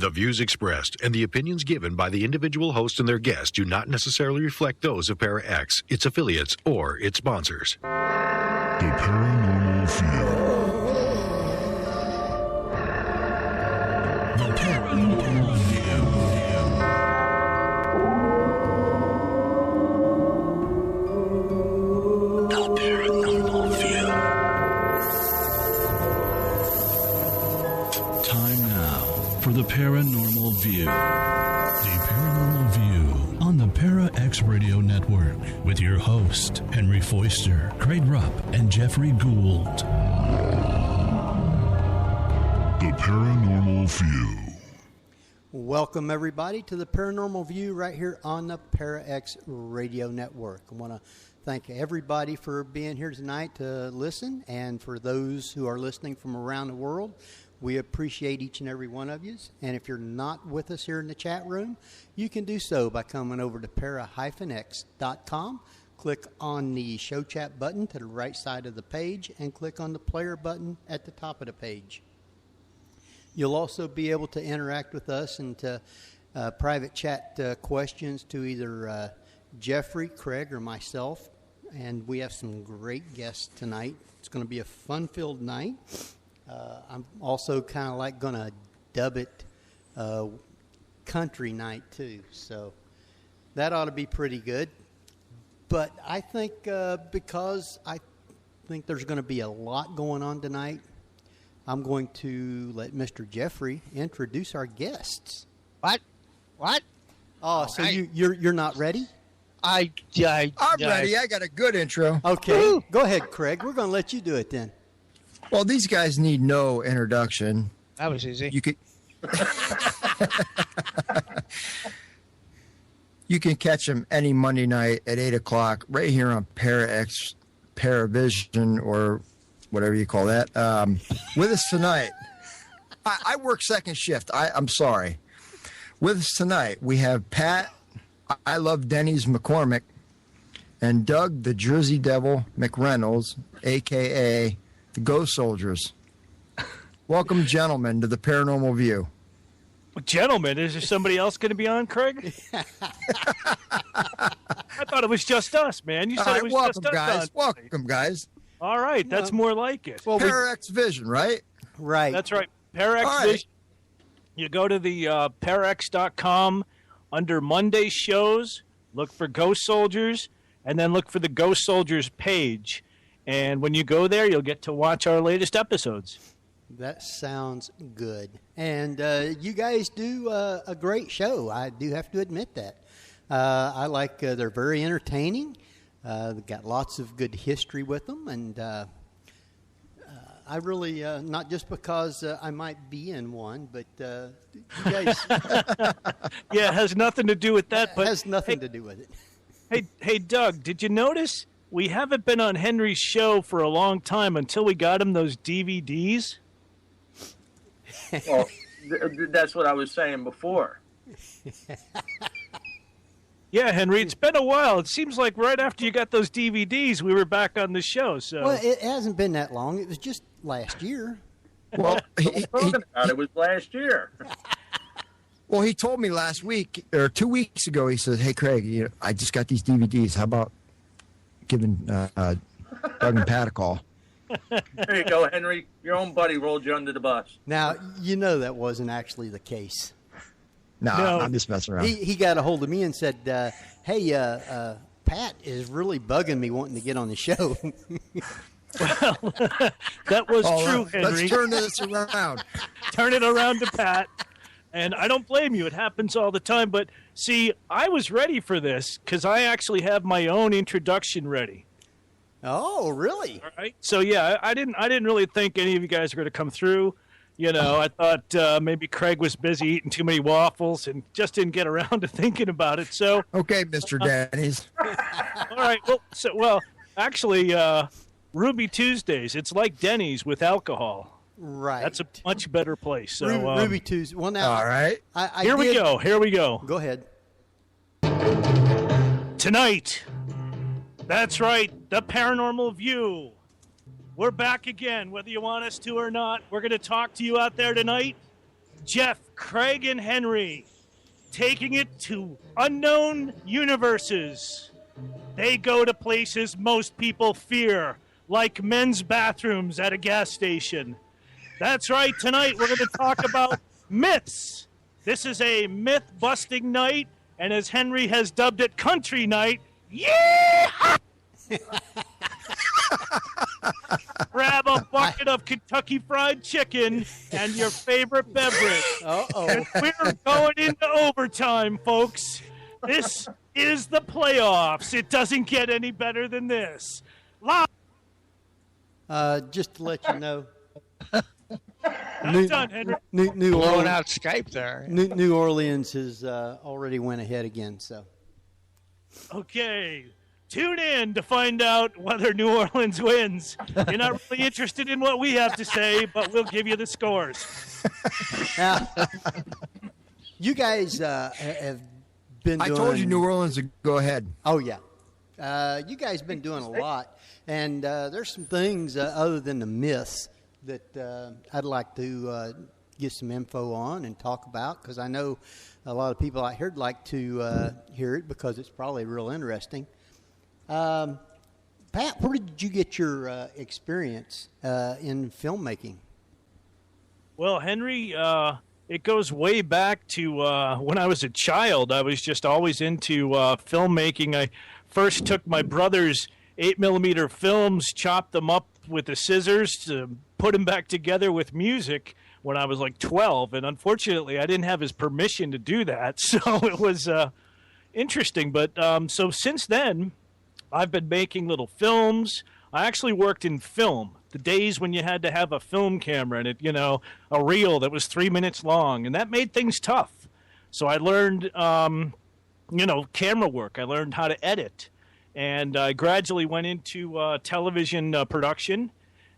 The views expressed and the opinions given by the individual host and their guests do not necessarily reflect those of Para X, its affiliates, or its sponsors. The Paranormal View. The Paranormal View. The Paranormal View. Time now for the Paranormal View. The Paranormal View on the Para X Radio Network with your host, Henry Foister, Craig Rupp, and Jeffrey Gould. The Paranormal View. Welcome, everybody, to the Paranormal View right here on the Para X Radio Network. I want to thank everybody for being here tonight to listen, and for those who are listening from around the world, we appreciate each and every one of you. And if you're not with us here in the chat room, you can do so by coming over to para-x.com. Click on the show chat button to the right side of the page and click on the player button at the top of the page. You'll also be able to interact with us and to private chat questions to either Jeffrey, Craig, or myself. And we have some great guests tonight. It's going to be a fun-filled night. I'm also kind of like going to dub it country night too, so that ought to be pretty good. But I think because I think there's going to be a lot going on tonight, I'm going to let Mr. Jeffrey introduce our guests. What? Oh, so you're not ready? I'm ready. I got a good intro. Okay, Woo! Go ahead, Craig. We're going to let you do it then. Well, these guys need no introduction. That was easy. You could, you can catch them any Monday night at 8 o'clock right here on Para-X, Paravision, or whatever you call that. With us tonight, I work second shift. I'm sorry. With us tonight, we have Pat, I Love Denny's McCormack, and Doug, the Jersey Devil McReynolds, a.k.a. the Ghost Soldiers. Welcome, gentlemen, to the Paranormal View. Well, gentlemen, is there somebody else going to be on, Craig? I thought it was just us, man. You said it was welcome, just us. guys. Welcome, guys. All right, that's more like it. Well, Para-X Vision, right? Right. That's right. Para-X Vision. You go to the parax.com under Monday shows, look for Ghost Soldiers, and then look for the Ghost Soldiers page. And when you go there, you'll get to watch our latest episodes. That sounds good. And you guys do a great show. I do have to admit that. I like they're very entertaining. They've got lots of good history with them. And I really, not just because I might be in one, but you guys. Yeah, it has nothing to do with that. But it has nothing to do with it. Hey, Doug, did you notice we haven't been on Henry's show for a long time until we got him those DVDs? Well, that's what I was saying before. Yeah, Henry, it's been a while. It seems like right after you got those DVDs, we were back on the show. So. Well, it hasn't been that long. It was just last year. Well, it was last year. Well, he told me last week or 2 weeks ago. He said, "Hey, Craig, I just got these DVDs. How about giving Doug and Pat a call?" There you go, Henry. Your own buddy rolled you under the bus. Now, you know that wasn't actually the case. No, I'm just messing around. He got a hold of me and said, hey, Pat is really bugging me wanting to get on the show. Well, that was true, Henry. Let's turn this around. Turn it around to Pat. And I don't blame you. It happens all the time. But, see, I was ready for this because I actually have my own introduction ready. Oh, really? All right. So, yeah, I didn't really think any of you guys were going to come through. You know, I thought maybe Craig was busy eating too many waffles and just didn't get around to thinking about it. So okay, Mr. Denny's. All right. Well, actually, Ruby Tuesdays. It's like Denny's with alcohol. Right. That's a much better place. So Ruby Tuesday. Well, now. All right. Here we go. Go ahead. Tonight. That's right. The Paranormal View. We're back again, whether you want us to or not. We're going to talk to you out there tonight. Jeff, Craig, and Henry, taking it to unknown universes. They go to places most people fear, like men's bathrooms at a gas station. That's right, tonight we're going to talk about myths. This is a myth-busting night, and as Henry has dubbed it, country night. Yeah! Grab a bucket of Kentucky Fried Chicken and your favorite beverage. Uh-oh. And we're going into overtime, folks. This is the playoffs. It doesn't get any better than this. Live. Just to let you know, Not done, Henry. New Blowing Orleans, out Skype there. New Orleans has already went ahead again. So Okay. Tune in to find out whether New Orleans wins. You're not really interested in what we have to say, but we'll give you the scores. now, you guys have been. I doing, told you New Orleans to go ahead. Oh yeah, you guys have been doing a lot, and there's some things other than the myths that I'd like to get some info on and talk about, because I know a lot of people out here would like to hear it because it's probably real interesting. Pat, where did you get your experience in filmmaking? Well, Henry, it goes way back to when I was a child. I was just always into filmmaking. I first took my brother's 8mm films, chopped them up with the scissors to put them back together with music when I was like 12. And unfortunately, I didn't have his permission to do that. So it was interesting. But so since then, I've been making little films. I actually worked in film. The days when you had to have a film camera and a reel that was 3 minutes long, and that made things tough. So I learned, camera work. I learned how to edit, and I gradually went into television production,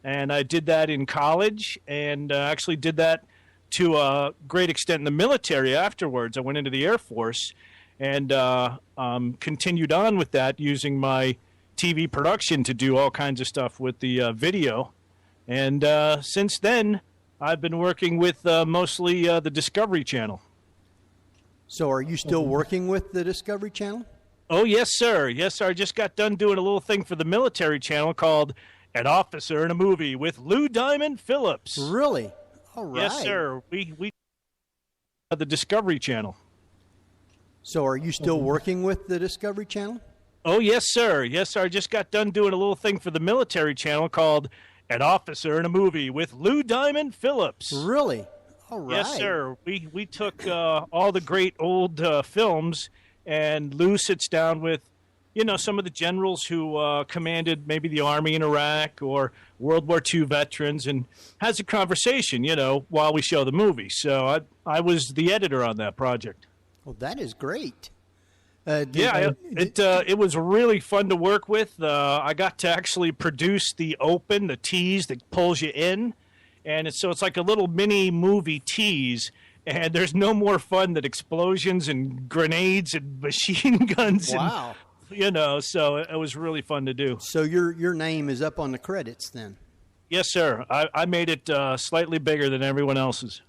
and I did that in college, and actually did that to a great extent in the military afterwards. I went into the Air Force and continued on with that, using my TV production to do all kinds of stuff with the video. And since then, I've been working with mostly the Discovery Channel. So are you still working with the Discovery Channel? Oh, yes, sir. Yes, sir. I just got done doing a little thing for the military channel called An Officer in a Movie with Lou Diamond Phillips. Really? All right. Yes, sir. We the Discovery Channel. So are you still working with the Discovery Channel? Oh, yes, sir. Yes, sir. I just got done doing a little thing for the military channel called An Officer in a Movie with Lou Diamond Phillips. Really? All right. Yes, sir. We took all the great old films, and Lou sits down with, some of the generals who commanded maybe the Army in Iraq or World War II veterans, and has a conversation, while we show the movie. So I was the editor on that project. Well, that is great. It was really fun to work with. I got to actually produce the open, the tease that pulls you in, and it's like a little mini movie tease. And there's no more fun than explosions and grenades and machine guns. Wow. And, so it was really fun to do. So your name is up on the credits then? Yes, sir. I made it slightly bigger than everyone else's.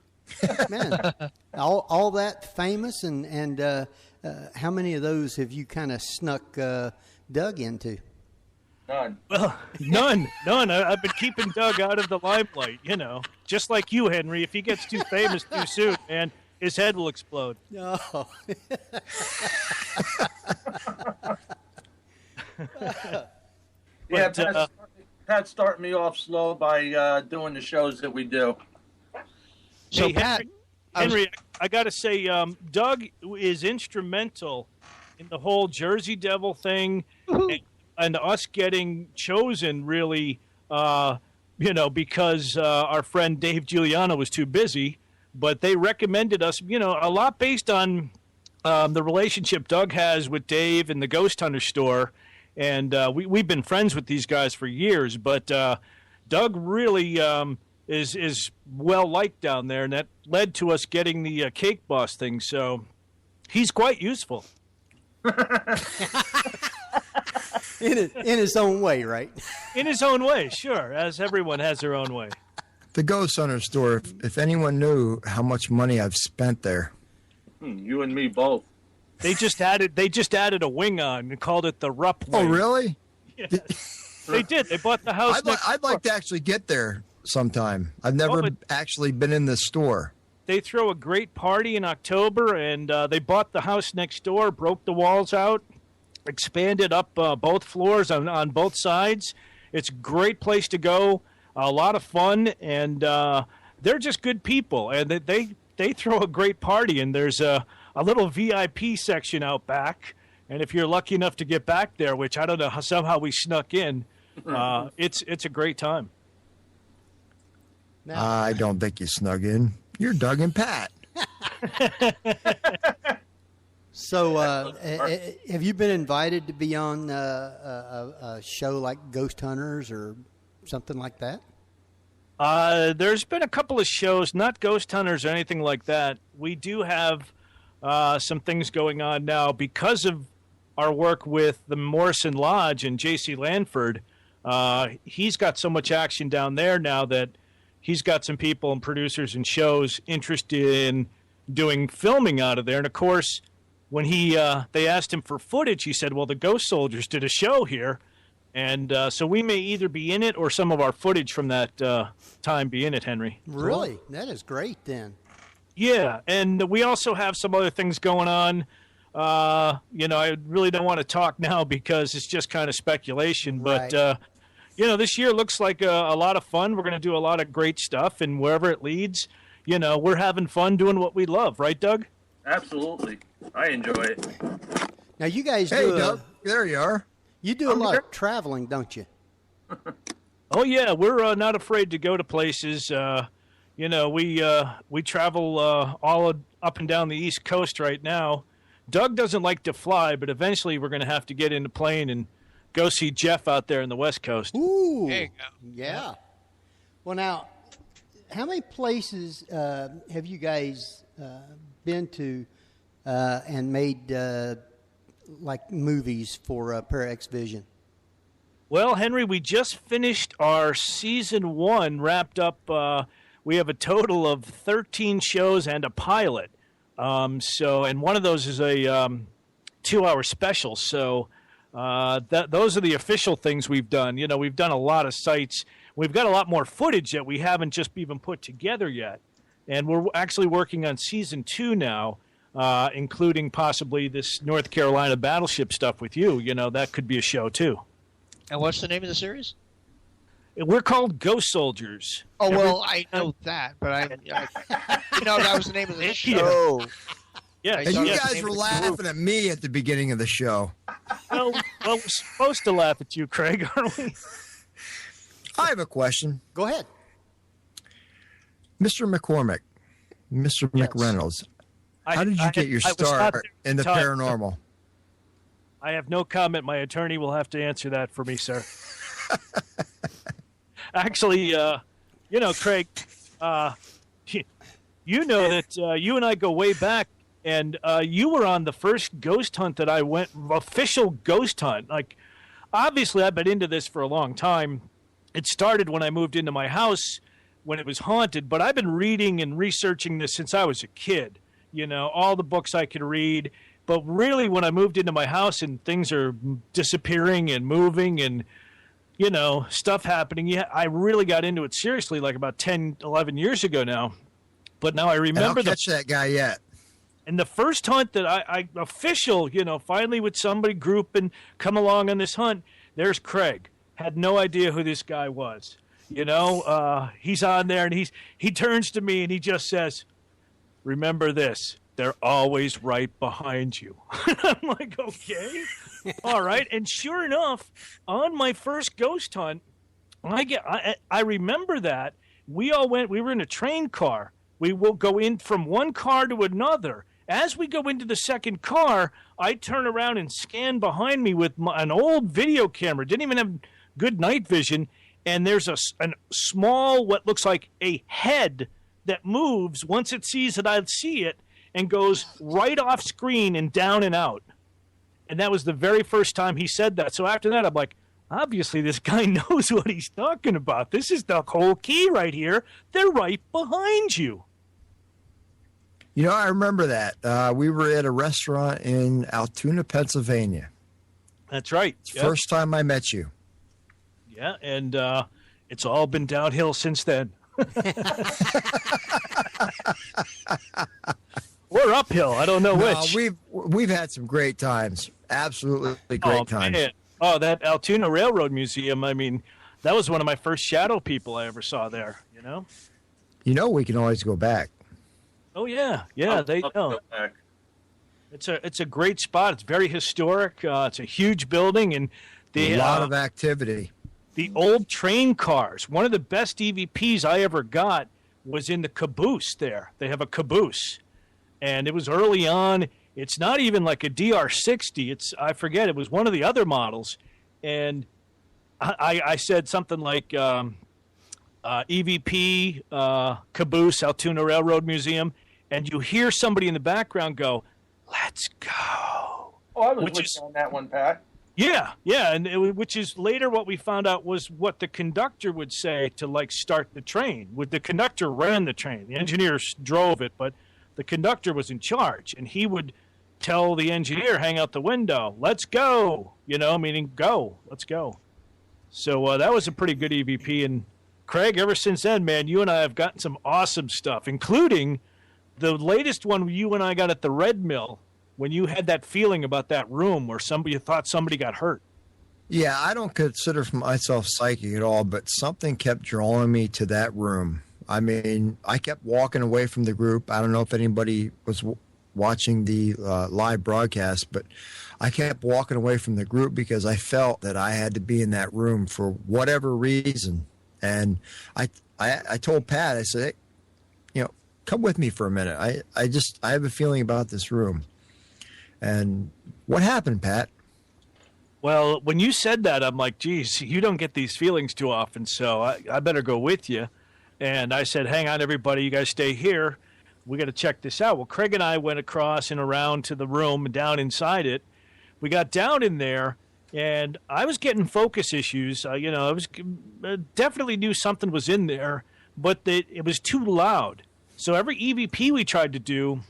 Man, all that famous, and how many of those have you kind of snuck Doug into? None. Well, none. I've been keeping Doug out of the limelight, just like you, Henry. If he gets too famous too soon, man, his head will explode. Oh. Yeah, But, Pat's starting me off slow by doing the shows that we do. So, hey, Pat, Henry, I got to say, Doug is instrumental in the whole Jersey Devil thing, and us getting chosen really, because our friend Dave Giuliano was too busy. But they recommended us, a lot based on the relationship Doug has with Dave and the Ghost Hunter store. And we've been friends with these guys for years. But Doug really is well liked down there, and that led to us getting the Cake Boss thing. So he's quite useful. In his own way, right? In his own way, sure, as everyone has their own way. The Ghost Hunter store, if anyone knew how much money I've spent there. You and me both. They just added a wing on and called it the Rupp wing. Oh, really? Yeah. They did. They bought the house I'd like to actually get there sometime. I've never actually been in the store. They throw a great party in October, and they bought the house next door, broke the walls out, expanded up both floors on both sides. It's a great place to go, a lot of fun, and they're just good people. And they throw a great party, and there's a little VIP section out back. And if you're lucky enough to get back there, which I don't know how somehow we snuck in, it's a great time. Now, I don't think you snug in. You're Doug and Pat. So, have you been invited to be on a show like Ghost Hunters or something like that? There's been a couple of shows, not Ghost Hunters or anything like that. We do have some things going on now because of our work with the Morrison Lodge and J.C. Lanford. He's got so much action down there now that he's got some people and producers and shows interested in doing filming out of there. And, of course, when they asked him for footage, he said, well, the Ghost Soldiers did a show here. And so we may either be in it or some of our footage from that time be in it, Henry. Really? That is great then. Yeah, and we also have some other things going on. I really don't want to talk now because it's just kind of speculation. But, Right. This year looks like a lot of fun. We're going to do a lot of great stuff, and wherever it leads, we're having fun doing what we love. Right, Doug? Absolutely. I enjoy it. Now, you guys Hey, Doug. There you are. You do a lot of traveling, don't you? Oh, yeah. We're not afraid to go to places. We travel all up and down the East Coast right now. Doug doesn't like to fly, but eventually we're going to have to get in the plane and go see Jeff out there in the West Coast. Ooh. There you go. Yeah. Well, now, how many places have you guys been to and made like movies for Para-X Vision? Well, Henry, we just finished our season 1, wrapped up. We have a total of 13 shows and a pilot. And one of those is a 2-hour special. So those are the official things we've done. We've done a lot of sites. We've got a lot more footage that we haven't just even put together yet. And we're actually working on season 2 now, including possibly this North Carolina battleship stuff with you. That could be a show too. And what's the name of the series? We're called Ghost Soldiers. Oh, well, I know that, but I that was the name of the show. Yeah, And you guys were laughing at me at the beginning of the show. Well, we're supposed to laugh at you, Craig, aren't we? I have a question. Go ahead. Mr. McCormack, Mr. McReynolds, how did you get your start in the paranormal? I have no comment. My attorney will have to answer that for me, sir. Actually, Craig, you know that you and I go way back, and you were on the first ghost hunt that I went, official ghost hunt. Like, obviously, I've been into this for a long time. It started when I moved into my house when it was haunted, but I've been reading and researching this since I was a kid. All the books I could read. But really, when I moved into my house and things are disappearing and moving and, stuff happening, I really got into it seriously like about 10, 11 years ago now. But now I remember and I'll catch that guy yet. And the first hunt that I official, finally with somebody group and come along on this hunt, there's Craig. Had no idea who this guy was. He's on there and he turns to me and he just says, remember this. They're always right behind you. I'm like, okay, all right. And sure enough, on my first ghost hunt, I remember that we were in a train car. We will go in from one car to another. As we go into the second car, I turn around and scan behind me with an old video camera. Didn't even have good night vision. And there's a small, what looks like a head that moves. Once it sees it, I'd see it. And goes right off screen and down and out. And that was the very first time he said that. So after that, I'm like, obviously this guy knows what he's talking about. This is the whole key right here. They're right behind you. You know, I remember that. We were at a restaurant in Altoona, Pennsylvania. That's right. Yep. First time I met you. Yeah, and it's all been downhill since then. We're uphill. I don't know which. We've had some great times. Absolutely great times. Man. Oh, that Altoona Railroad Museum. I mean, that was one of my first shadow people I ever saw there. You know. You know, we can always go back. Oh yeah, they know. It's a great spot. It's very historic. It's a huge building, and a lot of activity. The old train cars. One of the best EVPs I ever got was in the caboose there. They have a caboose, and it was early on. It's not even like a DR60. I forget. It was one of the other models, and I said something like EVP caboose Altoona Railroad Museum, and you hear somebody in the background go, "Let's go." Oh, I was with you on that one, Pat. Yeah, and which is later what we found out was what the conductor would say to like start the train. The conductor ran the train. The engineers drove it, but the conductor was in charge, and he would tell the engineer, hang out the window, "Let's go," meaning go, let's go. So that was a pretty good EVP. And Craig, ever since then, man, you and I have gotten some awesome stuff, including the latest one you and I got at the Red Mill, when you had that feeling about that room where you thought somebody got hurt. Yeah, I don't consider myself psychic at all, but something kept drawing me to that room. I mean, I kept walking away from the group. I don't know if anybody was watching the live broadcast, but I kept walking away from the group because I felt that I had to be in that room for whatever reason. And I told Pat, I said, hey, come with me for a minute. I have a feeling about this room. And what happened, Pat? Well, when you said that, I'm like, geez, you don't get these feelings too often, so I better go with you. And I said, hang on, everybody, you guys stay here. We got to check this out. Well, Craig and I went across and around to the room and down inside it. We got down in there, and I was getting focus issues. I was definitely knew something was in there, but it was too loud. So every EVP we tried to do,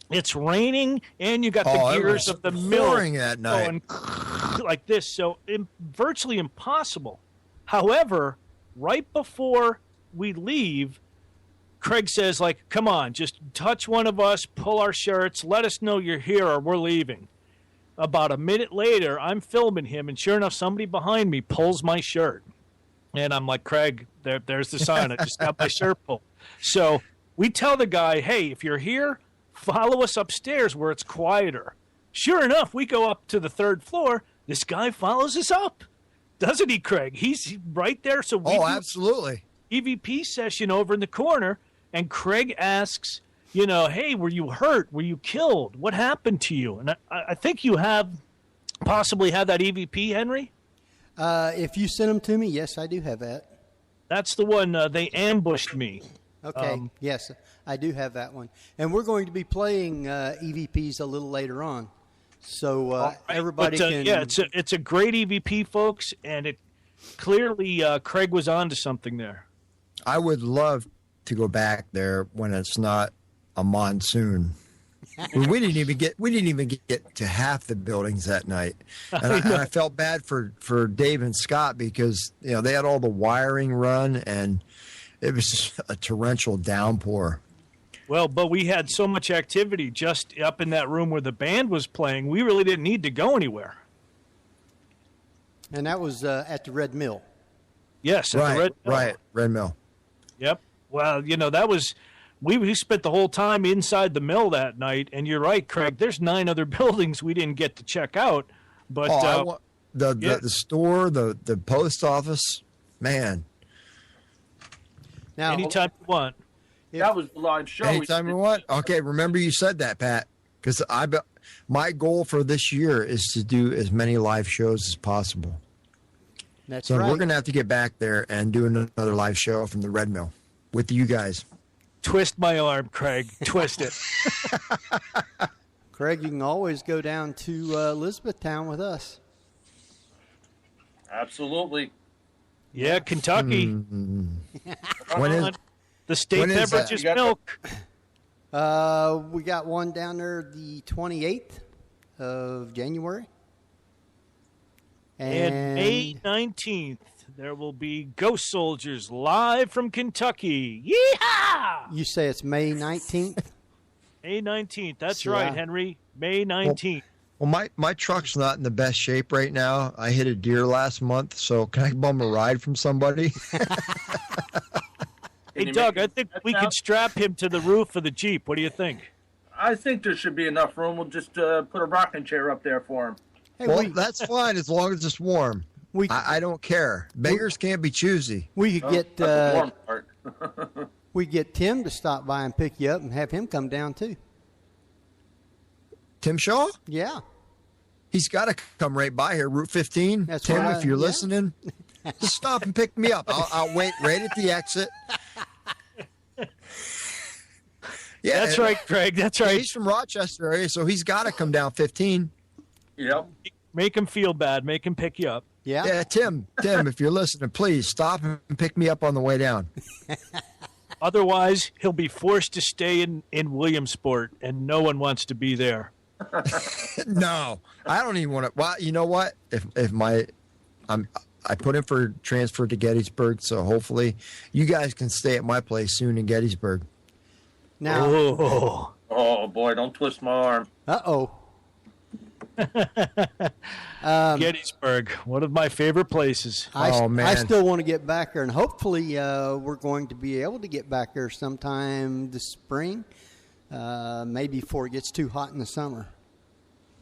it's raining, and you got the gears of the mill that night going like this, so virtually impossible. However, right before we leave, Craig says, like, come on, just touch one of us, pull our shirts, let us know you're here or we're leaving. About a minute later, I'm filming him, and sure enough, somebody behind me pulls my shirt. And I'm like, Craig, there's the sign. I just got my shirt pulled. So we tell the guy, hey, if you're here, follow us upstairs where it's quieter. Sure enough, we go up to the third floor. This guy follows us up. Doesn't he, Craig? He's right there. So we absolutely. EVP session over in the corner, and Craig asks, hey, were you hurt? Were you killed? What happened to you? And I think you possibly have that EVP, Henry? If you send them to me, yes, I do have that. That's the one, they ambushed me. Okay, yes, I do have that one. And we're going to be playing EVPs a little later on. So everybody can... Yeah, it's a great EVP, folks, and it clearly Craig was onto something there. I would love to go back there when it's not a monsoon. we didn't even get to half the buildings that night, and I felt bad for Dave and Scott because they had all the wiring run, and it was just a torrential downpour. Well, but we had so much activity just up in that room where the band was playing, we really didn't need to go anywhere. And that was at the Red Mill. Yes, at the Red Mill. Right, Red Mill. Yep. Well, that was... We spent the whole time inside the mill that night, and you're right, Craig. There's 9 other buildings we didn't get to check out. But the store, the post office, man. Now, anytime you want. That was a live show. Anytime you want. Okay, remember you said that, Pat, because my goal for this year is to do as many live shows as possible. That's so right. We're going to have to get back there and do another live show from the Red Mill with you guys. Twist my arm, Craig. Twist it. Craig, you can always go down to Elizabethtown with us. Absolutely. Yeah, Kentucky. When The state when is beverage that? is You got milk. We got one down there the 28th of January. And May 19th, there will be Ghost Soldiers live from Kentucky. Yeehaw! You say it's May 19th? May 19th. That's Yeah. right, Henry. May 19th. Well, my truck's not in the best shape right now. I hit a deer last month, so can I bum a ride from somebody? Hey, you Doug, make I think that we sound? could strap him to the roof of the Jeep. What do you think? I think there should be enough room. We'll just put a rocking chair up there for him. Hey, Well, that's fine as long as it's warm. we I don't care. Beggars can't be choosy. we could get That's the warm part. we get Tim to stop by and pick you up and have him come down too. Tim Shaw? Yeah. He's got to come right by here, Route 15. That's Tim, right, if you're yeah. listening, just stop and pick me up. I'll wait right at the exit. Yeah, That's right, Craig. That's right. He's from Rochester area, so he's got to come down 15. Yep. Make him feel bad. Make him pick you up. Yeah. Yeah, Tim, if you're listening, please stop and pick me up on the way down. Otherwise, he'll be forced to stay in Williamsport, and no one wants to be there. No, I don't even want to. Well, you know what? I put in for transfer to Gettysburg, so hopefully you guys can stay at my place soon in Gettysburg. Now, Oh. Oh boy, don't twist my arm. uh-oh. Gettysburg, one of my favorite places. Oh, man. I still want to get back there, and hopefully we're going to be able to get back there sometime this spring, maybe before it gets too hot in the summer.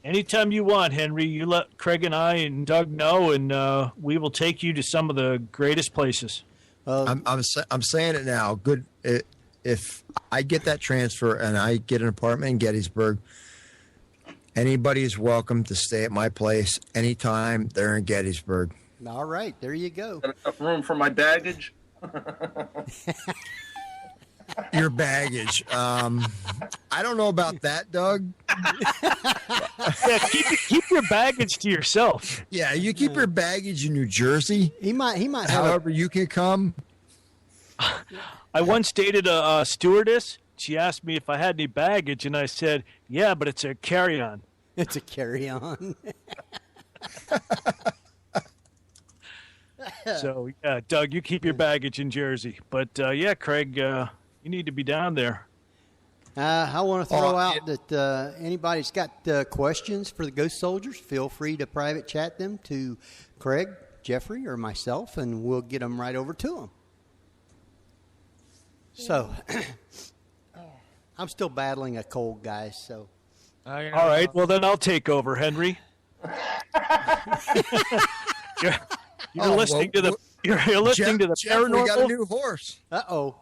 Anytime you want, Henry, you let Craig and I and Doug know, and we will take you to some of the greatest places. I'm saying it now. Good. If I get that transfer and I get an apartment in Gettysburg, anybody is welcome to stay at my place anytime they're in Gettysburg. All right, there you go. Got enough room for my baggage? Your baggage. I don't know about that, Doug. Yeah, keep your baggage to yourself. Yeah, you keep your baggage in New Jersey. He might have However, you can come. I once dated a stewardess. She asked me if I had any baggage, and I said, yeah, but it's a carry-on. it's a carry-on. So, yeah, Doug, you keep your baggage in Jersey. But, yeah, Craig, you need to be down there. I want to throw Oh, out that anybody's got questions for the Ghost Soldiers, feel free to private chat them to Craig, Jeffrey, or myself, and we'll get them right over to them. So, I'm still battling a cold, guys, so. All right, well, then I'll take over, Henry. You're listening to the Jeff, we got a paranormal. new horse. Uh-oh.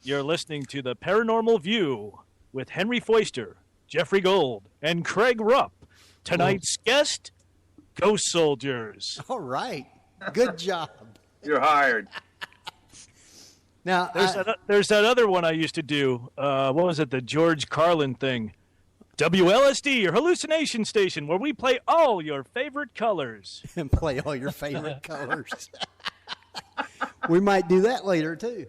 You're listening to the Paranormal View with Henry Foister, Jeffrey Gold, and Craig Rupp. Tonight's guest, Ghost Soldiers. All right. Good job. You're hired. Now, There's that other one I used to do. What was it? The George Carlin thing. WLSD, your hallucination station, where we play all your favorite colors. and play all your favorite colors. We might do that later, too.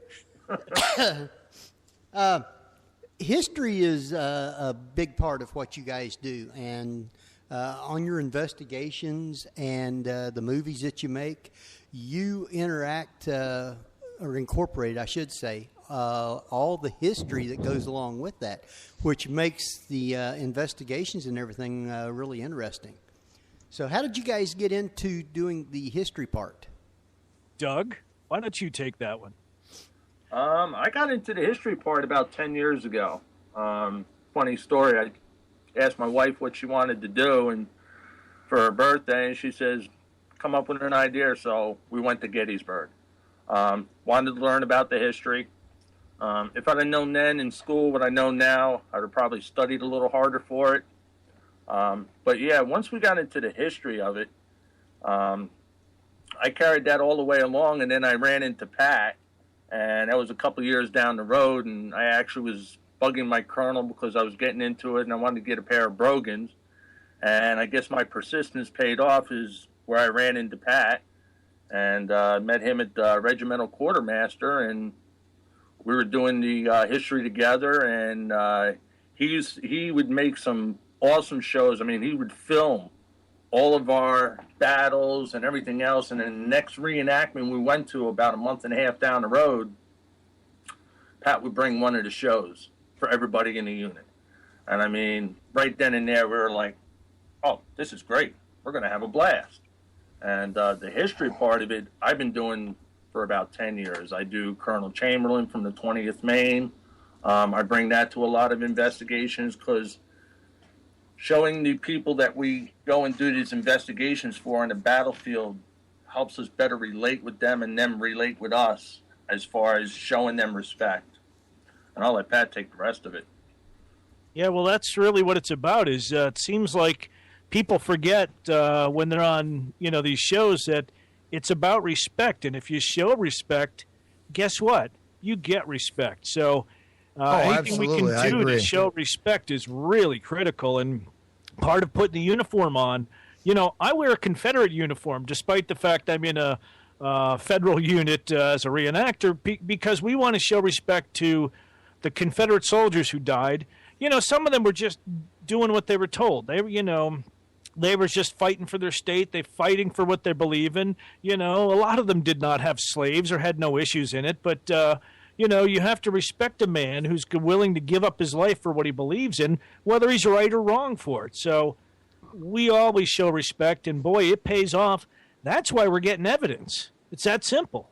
History is a big part of what you guys do. And on your investigations and the movies that you make, you interact or incorporate, I should say, all the history that goes along with that, which makes the investigations and everything really interesting. So how did you guys get into doing the history part? Doug, why don't you take that one? I got into the history part about 10 years ago. Funny story. I asked my wife what she wanted to do, and for her birthday, and she says, come up with an idea. So we went to Gettysburg. Wanted to learn about the history. If I'd have known then in school what I know now, I'd have probably studied a little harder for it. But yeah, once we got into the history of it, I carried that all the way along, and then I ran into Pat, and that was a couple years down the road, and I actually was bugging my colonel because I was getting into it, and I wanted to get a pair of brogans, and I guess my persistence paid off. Is where I ran into Pat, and met him at Regimental Quartermaster, and we were doing the history together, and he would make some awesome shows. I mean, he would film all of our battles and everything else, and then the next reenactment we went to about a month and a half down the road, Pat would bring one of the shows for everybody in the unit. And I mean, right then and there, we were like, oh, this is great. We're going to have a blast. And the history part of it, I've been doing for about 10 years. I do Colonel Chamberlain from the 20th Maine. I bring that to a lot of investigations because showing the people that we go and do these investigations for on the battlefield helps us better relate with them and them relate with us as far as showing them respect. And I'll let Pat take the rest of it. Yeah, well, that's really what it's about. Is it seems like people forget when they're on, these shows that it's about respect, and if you show respect, guess what? You get respect. So anything we can do to show respect is really critical, and part of putting the uniform on. I wear a Confederate uniform, despite the fact I'm in a federal unit as a reenactor, because we want to show respect to the Confederate soldiers who died. Some of them were just doing what they were told. They were just fighting for their state. They're fighting for what they believe in. A lot of them did not have slaves or had no issues in it. But, you have to respect a man who's willing to give up his life for what he believes in, whether he's right or wrong for it. So we always show respect, and, boy, it pays off. That's why we're getting evidence. It's that simple.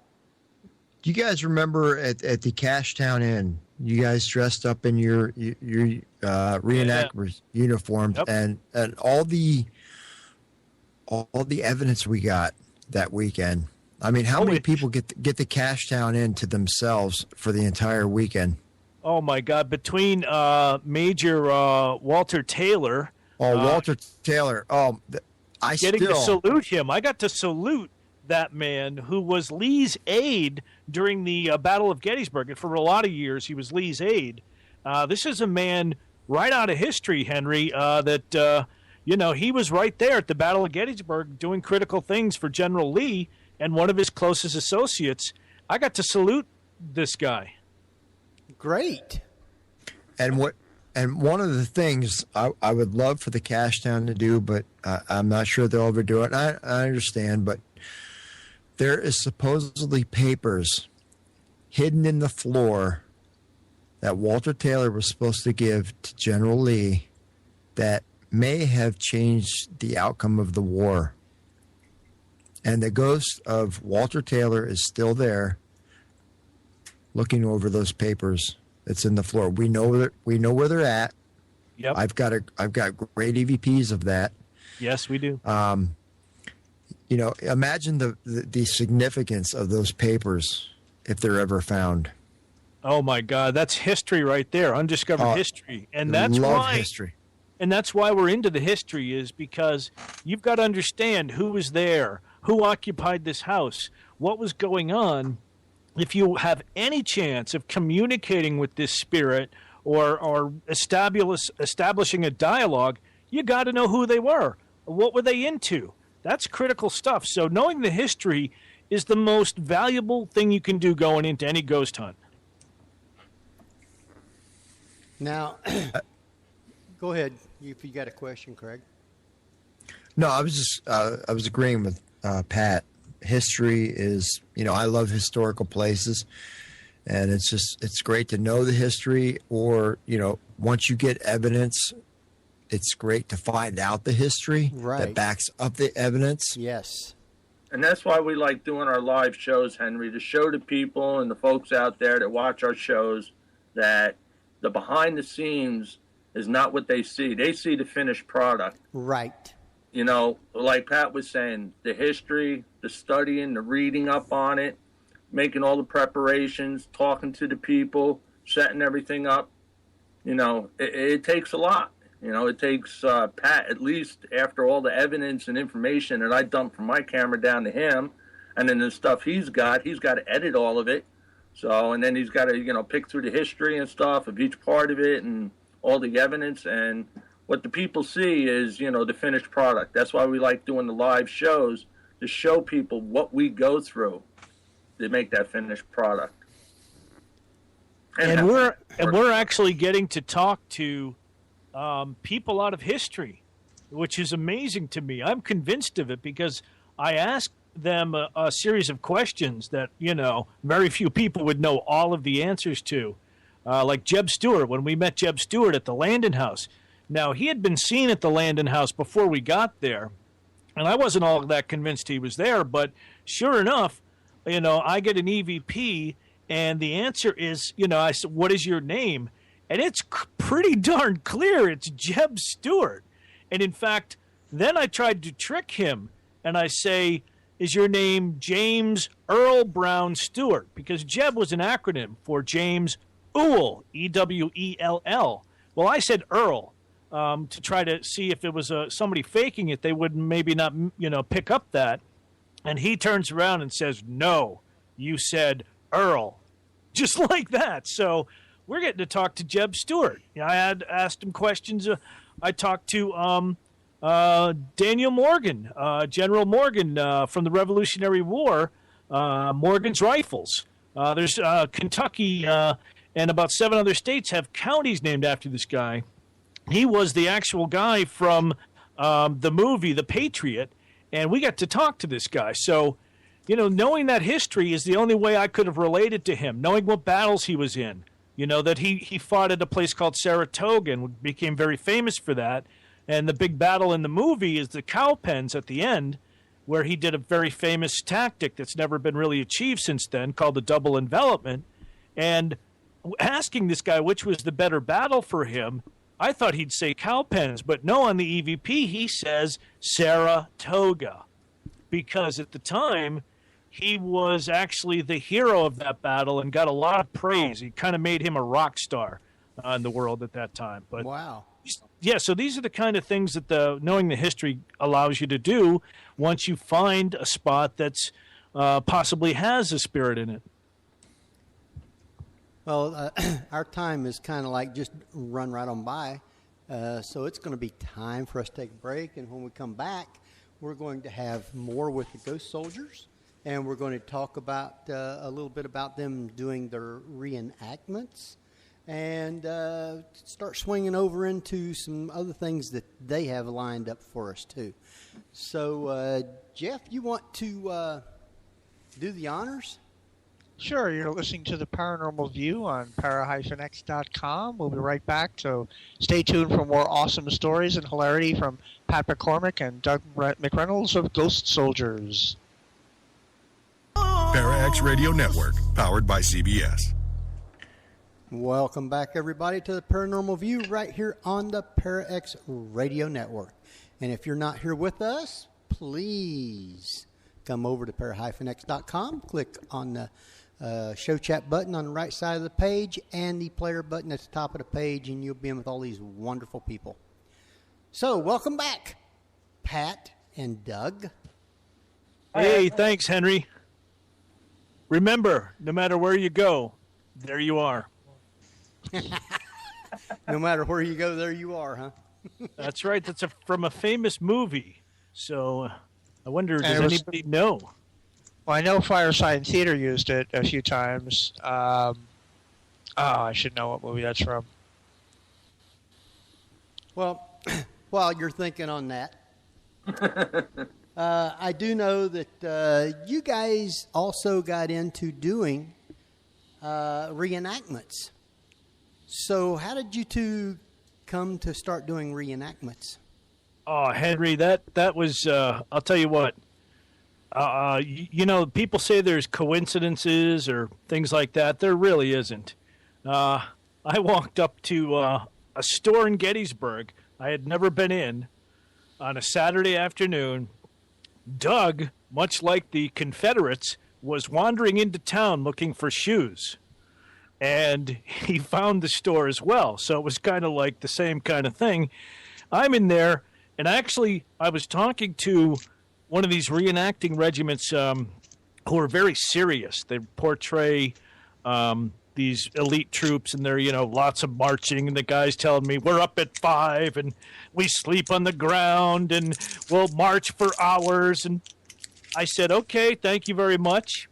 Do you guys remember at the Cashtown Inn, you guys dressed up in your reenactors uniforms, Yep. and all the evidence we got that weekend? I mean, how many people get the Cashtown Inn to themselves for the entire weekend? Oh, my God. Between Major Walter Taylor. Walter Taylor. Getting to salute him. I got to salute that man who was Lee's aide during the Battle of Gettysburg. And for a lot of years, he was Lee's aide. This is a man right out of history, Henry, that, he was right there at the Battle of Gettysburg doing critical things for General Lee and one of his closest associates. I got to salute this guy. Great. And one of the things I would love for the Cashtown to do, but I'm not sure they'll ever do it. I understand, but there is supposedly papers hidden in the floor that Walter Taylor was supposed to give to General Lee that may have changed the outcome of the war. And the ghost of Walter Taylor is still there looking over those papers. It's in the floor. We know where they're at. Yep. I've got great EVPs of that. Yes, we do. Imagine the significance of those papers if they're ever found. Oh my God, that's history right there, undiscovered history, and that's why history. And that's why we're into the history, is because you've got to understand who was there, who occupied this house, what was going on. If you have any chance of communicating with this spirit or establishing a dialogue, you got to know who they were. What were they into? That's critical stuff. So knowing the history is the most valuable thing you can do going into any ghost hunt. Now, go ahead if you got a question, Craig. No, I was agreeing with Pat. History is, I love historical places, and it's great to know the history, or, once you get evidence, it's great to find out the history that backs up the evidence. Yes. And that's why we like doing our live shows, Henry, to show the people and the folks out there that watch our shows that the behind the scenes is not what they see. They see the finished product. Right. Like Pat was saying, the history, the studying, the reading up on it, making all the preparations, talking to the people, setting everything up. It takes a lot. It takes Pat, at least after all the evidence and information that I dump from my camera down to him, and then the stuff he's got to edit all of it. So, and then he's got to, pick through the history and stuff of each part of it and all the evidence. And what the people see is, the finished product. That's why we like doing the live shows, to show people what we go through to make that finished product. And we're actually getting to talk to people out of history, which is amazing to me. I'm convinced of it because I asked them a series of questions that, very few people would know all of the answers to. Like Jeb Stuart, when we met Jeb Stuart at the Landon House. Now, he had been seen at the Landon House before we got there, and I wasn't all that convinced he was there, but sure enough, I get an EVP, and the answer is, I said, what is your name? And it's pretty darn clear. It's Jeb Stuart. And in fact, then I tried to trick him, and I say, is your name James Earl Brown Stewart? Because Jeb was an acronym for James Ewell, E-W-E-L-L. Well, I said Earl to try to see if it was somebody faking it. They would maybe not, pick up that. And he turns around and says, no, you said Earl. Just like that. So we're getting to talk to Jeb Stuart. I had asked him questions. I talked to Daniel Morgan, General Morgan from the Revolutionary War, Morgan's Rifles. There's Kentucky and about 7 other states have counties named after this guy. He was the actual guy from the movie The Patriot, and we got to talk to this guy. So, knowing that history is the only way I could have related to him, knowing what battles he was in. That he fought at a place called Saratoga and became very famous for that. And the big battle in the movie is the cow pens at the end, where he did a very famous tactic that's never been really achieved since then, called the double envelopment. And asking this guy which was the better battle for him, I thought he'd say cow pens, but no, on the EVP he says Saratoga, because at the time he was actually the hero of that battle and got a lot of praise. He kind of made him a rock star in the world at that time. But wow. Yeah, so these are the kind of things that knowing the history allows you to do once you find a spot that's possibly has a spirit in it. Well, our time is kind of like just run right on by. So it's going to be time for us to take a break. And when we come back, we're going to have more with the Ghost Soldiers. And we're going to talk about a little bit about them doing their reenactments. And start swinging over into some other things that they have lined up for us, too. So, Jeff, you want to do the honors? Sure, you're listening to the Paranormal View on para-x.com. We'll be right back, so stay tuned for more awesome stories and hilarity from Pat McCormack and Doug McReynolds of Ghost Soldiers. Para-X Radio Network, powered by CBS. Welcome back, everybody, to the Paranormal View right here on the Para-X Radio Network. And if you're not here with us, please come over to para-x.com, click on the show chat button on the right side of the page and the player button at the top of the page, and you'll be in with all these wonderful people. So, welcome back, Pat and Doug. Hey, thanks, Henry. Remember, no matter where you go, there you are. No matter where you go, there you are, huh? That's right. That's from a famous movie. So I wonder, does anybody know? Well, I know Fireside Theater used it a few times. I should know what movie that's from. Well, while you're thinking on that, I do know that you guys also got into doing reenactments. So how did you two come to start doing reenactments? Oh, Henry, that was, I'll tell you what, people say there's coincidences or things like that. There really isn't. I walked up to a store in Gettysburg I had never been in on a Saturday afternoon. Doug, much like the Confederates, was wandering into town looking for shoes. And he found the store as well. So it was kind of like the same kind of thing. I'm in there, and I was talking to one of these reenacting regiments who are very serious. They portray these elite troops, and they're, lots of marching, and the guy's telling me we're up at 5 and we sleep on the ground and we'll march for hours. And I said, okay, thank you very much.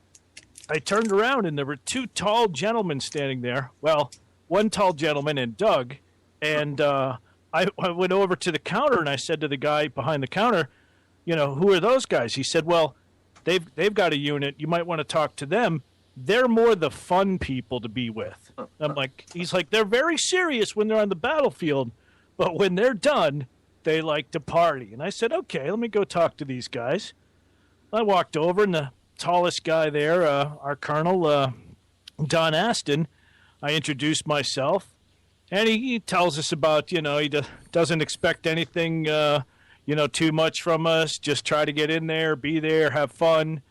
I turned around and there were 2 tall gentlemen standing there. Well, one tall gentleman and Doug. And I went over to the counter and I said to the guy behind the counter, who are those guys? He said, well, they've got a unit. You might want to talk to them. They're more the fun people to be with. He's like, they're very serious when they're on the battlefield, but when they're done, they like to party. And I said, okay, let me go talk to these guys. I walked over, and the tallest guy there, our colonel, Don Aston, I introduced myself, and he tells us about, he doesn't expect anything, too much from us. Just try to get in there, be there, have fun.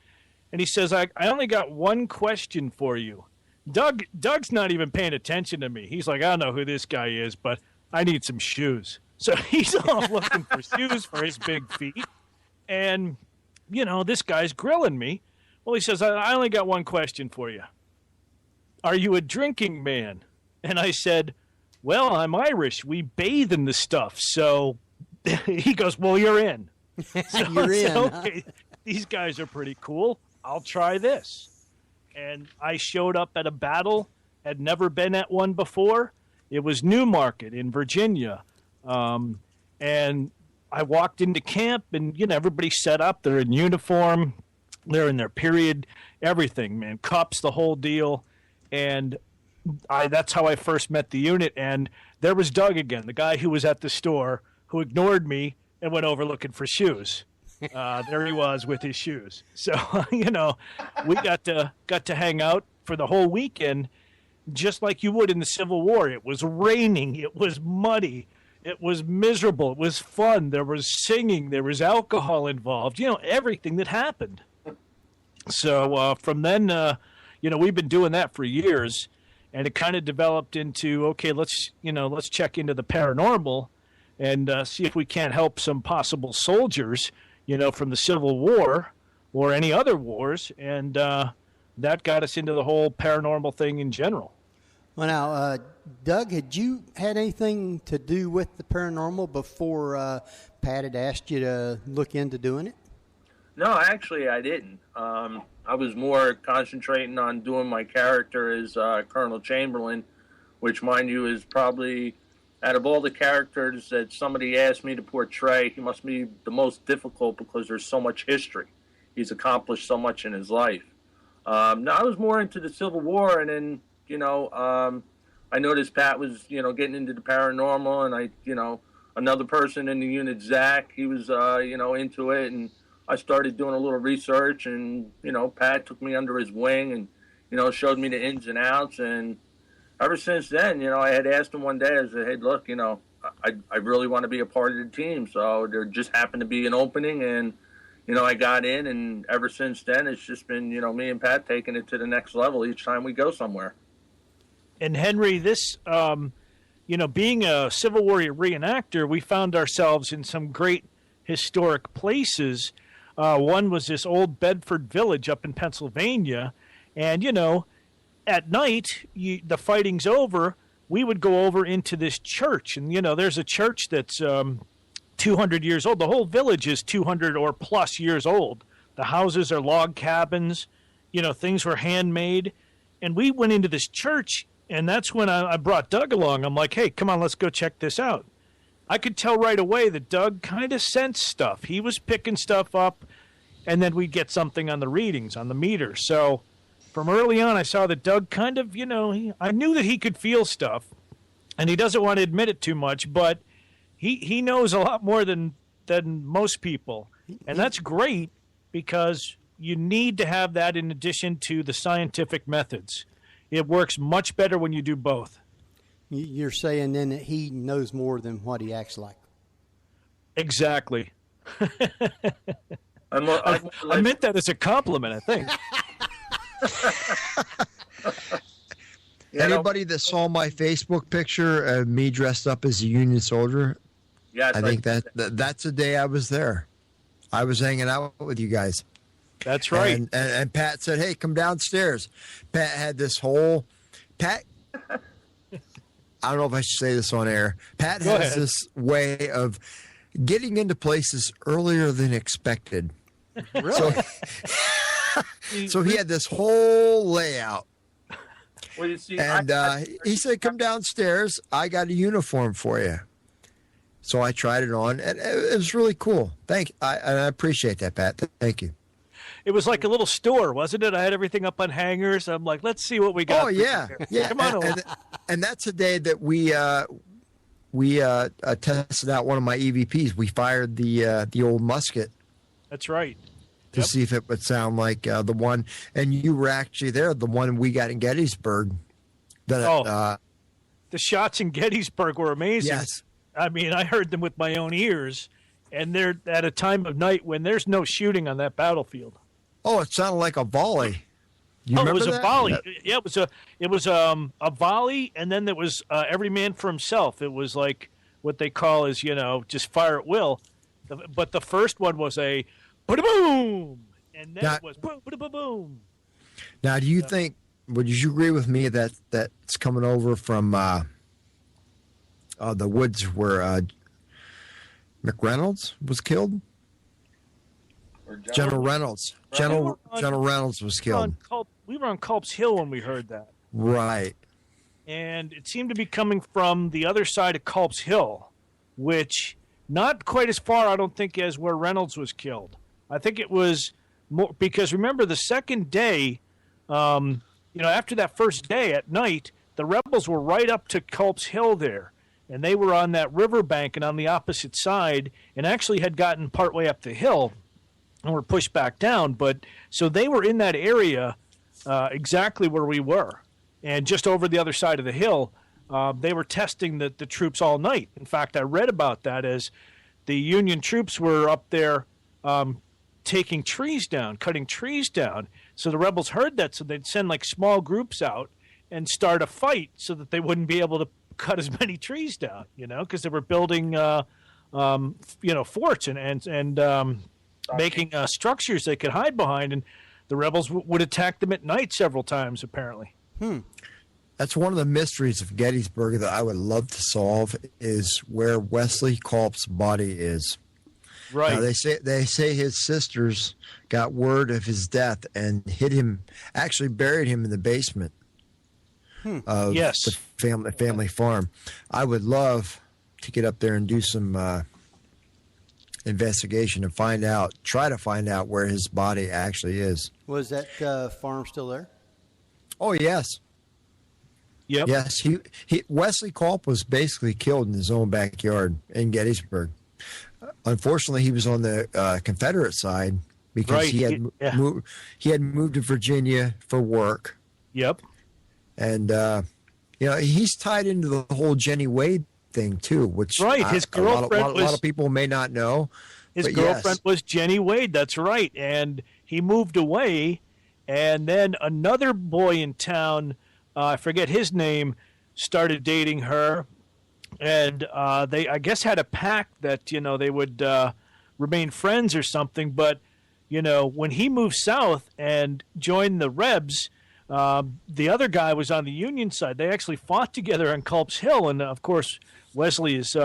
And he says, I only got one question for you. Doug's not even paying attention to me. He's like, I don't know who this guy is, but I need some shoes. So he's off looking for shoes for his big feet. And, this guy's grilling me. Well, he says, I only got one question for you. Are you a drinking man? And I said, well, I'm Irish. We bathe in the stuff. So he goes, well, you're in. So You're in. Okay, these guys are pretty cool. I'll try this. And I showed up at a battle, had never been at one before. It was Newmarket in Virginia. And I walked into camp, and, everybody's set up. They're in uniform. They're in their period, everything, man. Cups, the whole deal. And that's how I first met the unit. And there was Doug again, the guy who was at the store, who ignored me and went over looking for shoes. There he was with his shoes. So, we got to hang out for the whole weekend, just like you would in the Civil War. It was raining. It was muddy. It was miserable. It was fun. There was singing. There was alcohol involved. Everything that happened. So from then, we've been doing that for years, and it kind of developed into, okay, let's check into the paranormal and see if we can't help some possible soldiers, from the Civil War or any other wars. And that got us into the whole paranormal thing in general. Well, now, Doug, had you had anything to do with the paranormal before Pat had asked you to look into doing it? No, actually, I didn't. I was more concentrating on doing my character as Colonel Chamberlain, which, mind you, is probably, out of all the characters that somebody asked me to portray, he must be the most difficult because there's so much history. He's accomplished so much in his life. Now, I was more into the Civil War, and then, I noticed Pat was, getting into the paranormal, and another person in the unit, Zach, he was, into it, and I started doing a little research, and, Pat took me under his wing and, showed me the ins and outs. And ever since then, I had asked him one day, I said, hey, look, I really want to be a part of the team. So there just happened to be an opening, and, I got in, and ever since then, it's just been, me and Pat taking it to the next level each time we go somewhere. And Henry, this, being a Civil War reenactor, we found ourselves in some great historic places. One was this old Bedford village up in Pennsylvania. And, at night, the fighting's over, we would go over into this church. And, there's a church that's 200 years old. The whole village is 200 or plus years old. The houses are log cabins. Things were handmade. And we went into this church, and that's when I brought Doug along. I'm like, hey, come on, let's go check this out. I could tell right away that Doug kind of sensed stuff. He was picking stuff up, and then we'd get something on the readings, on the meter. So from early on, I saw that Doug kind of, I knew that he could feel stuff, and he doesn't want to admit it too much, but he knows a lot more than most people. And that's great, because you need to have that in addition to the scientific methods. It works much better when you do both. You're saying then that he knows more than what he acts like. Exactly. I meant that as a compliment, I think. Anybody that saw my Facebook picture of me dressed up as a Union soldier, Yes, I think that's the day I was there. I was hanging out with you guys. That's right. And Pat said, hey, come downstairs. Pat had this whole Pat, I don't know if I should say this on air. Pat Go has ahead. this way of getting into places earlier than expected. Really? So he had this whole layout. Well, you see, And he said, come downstairs. I got a uniform for you. So I tried it on, and it was really cool. I appreciate that, Pat. Thank you. It was like a little store, wasn't it? I had everything up on hangers. I'm like, let's see what we got. Oh, yeah. Yeah. Come on over. And that's the day that we tested out one of my EVPs. We fired the old musket That's right. to Yep. see if it would sound like the one. And you were actually there, the one we got in Gettysburg. The shots in Gettysburg were amazing. Yes. I mean, I heard them with my own ears, and they're at a time of night when there's no shooting on that battlefield. Oh, it sounded like a volley. You It remember was a that? volley. Yeah, it was a volley, and then there was every man for himself. It was like what they call is just fire at will. But the first one was a boom, and then it was boom, boom, boom. Now, do you think? Would you agree with me that that's coming over from the woods where McReynolds was killed? or General Reynolds. General Reynolds was killed. We were on Culp's Hill when we heard that. Right. And it seemed to be coming from the other side of Culp's Hill, which not quite as far, I don't think, as where Reynolds was killed. I think it was more because remember the second day, after that first day at night, the rebels were right up to Culp's Hill there, and they were on that riverbank and on the opposite side, and actually had gotten partway up the hill and were pushed back down. But so they were in that area exactly where we were. And just over the other side of the hill, they were testing the troops all night. In fact, I read about that as the Union troops were up there taking trees down, cutting trees down. So the rebels heard that, so they'd send like small groups out and start a fight so that they wouldn't be able to cut as many trees down, because they were building, forts and making structures they could hide behind. And the rebels would attack them at night several times, apparently. That's one of the mysteries of Gettysburg that I would love to solve is where Wesley Culp's body is. Right. Now, they say his sisters got word of his death and actually buried him in the basement of the family farm. I would love to get up there and do some investigation and try to find out where his body actually is. Was that farm still there? Oh, yes. Yep. Yes, Wesley Culp was basically killed in his own backyard in Gettysburg. Unfortunately, he was on the Confederate side because he had moved to Virginia for work. Yep. And he's tied into the whole Jenny Wade thing too, which his girlfriend a lot of people may not know. His girlfriend was Jenny Wade. That's right, and he moved away, and then another boy in town, I forget his name, started dating her, and they, I guess, had a pact that they would remain friends or something. But when he moved south and joined the Rebs, the other guy was on the Union side. They actually fought together on Culp's Hill, and of course, Wesley is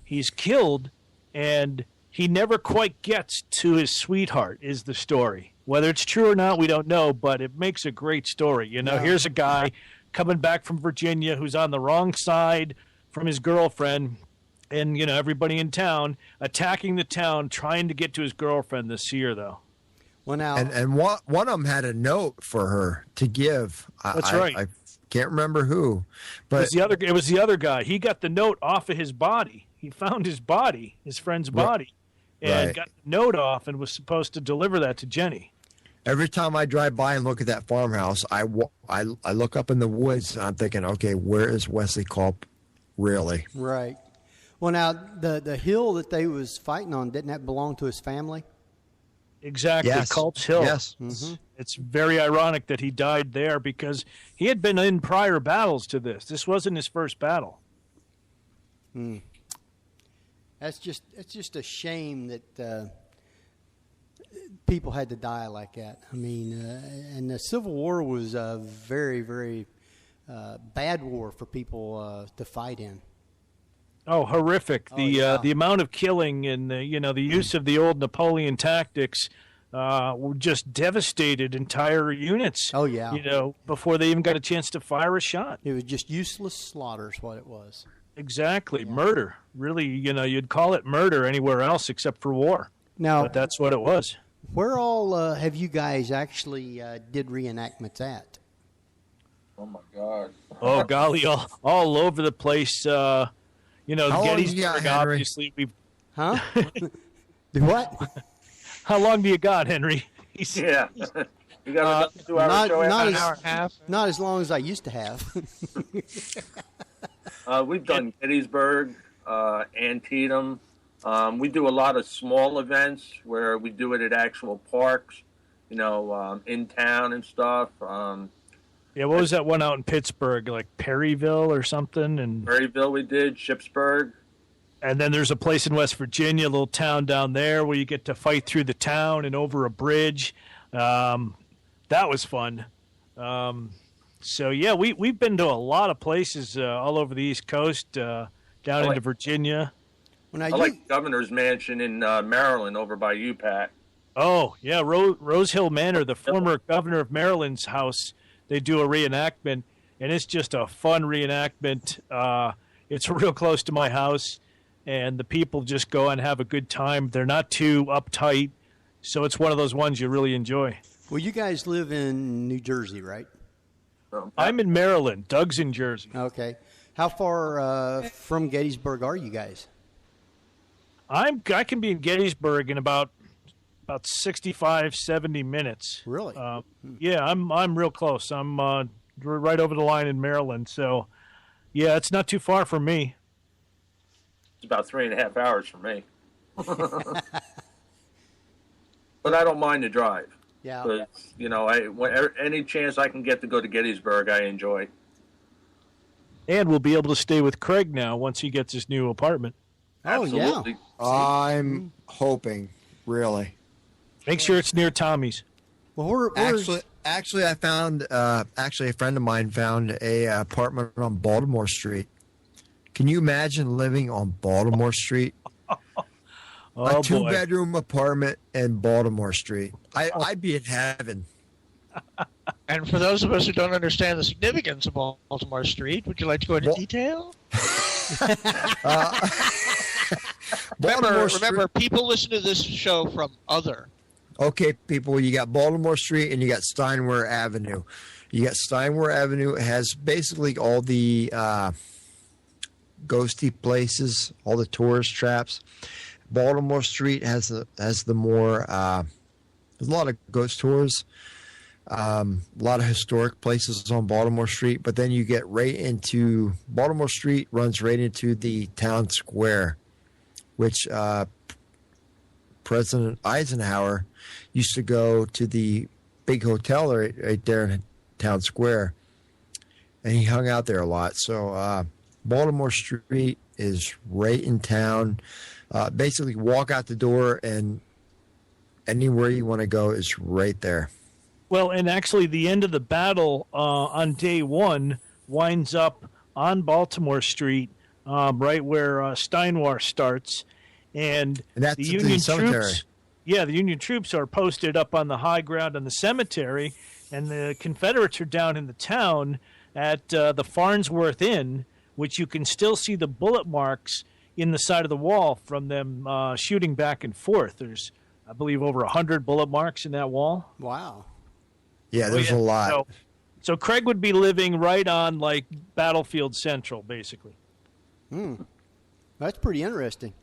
he's killed, and he never quite gets to his sweetheart. Is the story? Whether it's true or not, we don't know, but it makes a great story. Here's a guy coming back from Virginia who's on the wrong side from his girlfriend, and everybody in town attacking the town, trying to get to his girlfriend to see her, though. Well, now and one of them had a note for her to give. That's right. I can't remember who, but it was the other guy. He got the note off of his body. He found his body, his friend's body, and got the note off and was supposed to deliver that to Jenny. Every time I drive by and look at that farmhouse, I look up in the woods and I'm thinking, okay, where is Wesley Culp really? right. Well, now the hill that they was fighting on, didn't that belong to his family? Exactly, Yes. Culp's Hill. Yes. Mm-hmm. It's very ironic that he died there because he had been in prior battles to this. This wasn't his first battle. It's just a shame that people had to die like that. I mean, and the Civil War was very, very bad war for people to fight in. Oh, horrific! yeah. The amount of killing and the use of the old Napoleon tactics were just devastated entire units. Oh, yeah. Before they even got a chance to fire a shot. It was just useless slaughter is what it was. Exactly, murder. Really, you'd call it murder anywhere else except for war. Now, But that's what it was. where all have you guys actually did reenactments at? Oh my God. Oh golly, all over the place. long you got, Gettysburg, Henry? obviously. Huh? Do what? How long do you got, Henry? Yeah. You got a 2-hour show not after as, An hour and a half. not as long as I used to have. We've done Gettysburg, Antietam. We do a lot of small events where we do it at actual parks, in town and stuff. Yeah, what was that one out in Pittsburgh, like Perryville or something? And Maryville we did, Shipsburg. then there's a place in West Virginia, a little town down there, where you get to fight through the town and over a bridge. That was fun. So yeah, we've been to a lot of places all over the East Coast, down into Virginia. When I like Governor's Mansion in Maryland over by you, Pat. Oh yeah, Rose Hill Manor, the former governor of Maryland's house. They do a reenactment, and it's just a fun reenactment. It's real close to my house, and the people just go and have a good time. They're not too uptight, so it's one of those ones you really enjoy. Well, you guys live in New Jersey, right? I'm in Maryland. Doug's in Jersey. Okay. How far from Gettysburg are you guys? I can be in Gettysburg in about 65, 70 minutes. Really? Yeah, I'm real close. I'm right over the line in Maryland. So, yeah, it's not too far from me. It's about 3.5 hours from me. But I don't mind the drive. Yeah. But, any chance I can get to go to Gettysburg, I enjoy. And we'll be able to stay with Craig now once he gets his new apartment. Oh, Absolutely. yeah. I'm hoping, really. Make sure it's near Tommy's. Well, we're Actually, I found a friend of mine found a apartment on Baltimore Street. Can you imagine living on Baltimore Street? Oh, a 2-bedroom apartment in Baltimore Street. I'd be in heaven. And for those of us who don't understand the significance of Baltimore Street, would you like to go into detail? Remember, people listen to this show from other. Okay, people, you got Baltimore Street and you got Steinway Avenue. You got Steinway Avenue. It has basically all the ghosty places, all the tourist traps. Baltimore Street has the more there's a lot of ghost tours, a lot of historic places on Baltimore Street. But then you get right into Baltimore Street runs right into the town square, which President Eisenhower used to go to the big hotel right there in town square, and he hung out there a lot. So Baltimore Street is right in town. Basically, walk out the door, and anywhere you want to go is right there. Well, and actually, the end of the battle on day one winds up on Baltimore Street, right where Steinway starts, and that's the the Union cemetery. troops. Yeah, the Union troops are posted up on the high ground in the cemetery, and the Confederates are down in the town at the Farnsworth Inn, which you can still see the bullet marks in the side of the wall from them shooting back and forth. There's, I believe, over 100 bullet marks in that wall. Wow. Yeah, there's a lot. So Craig would be living right on like Battlefield Central, basically. That's pretty interesting.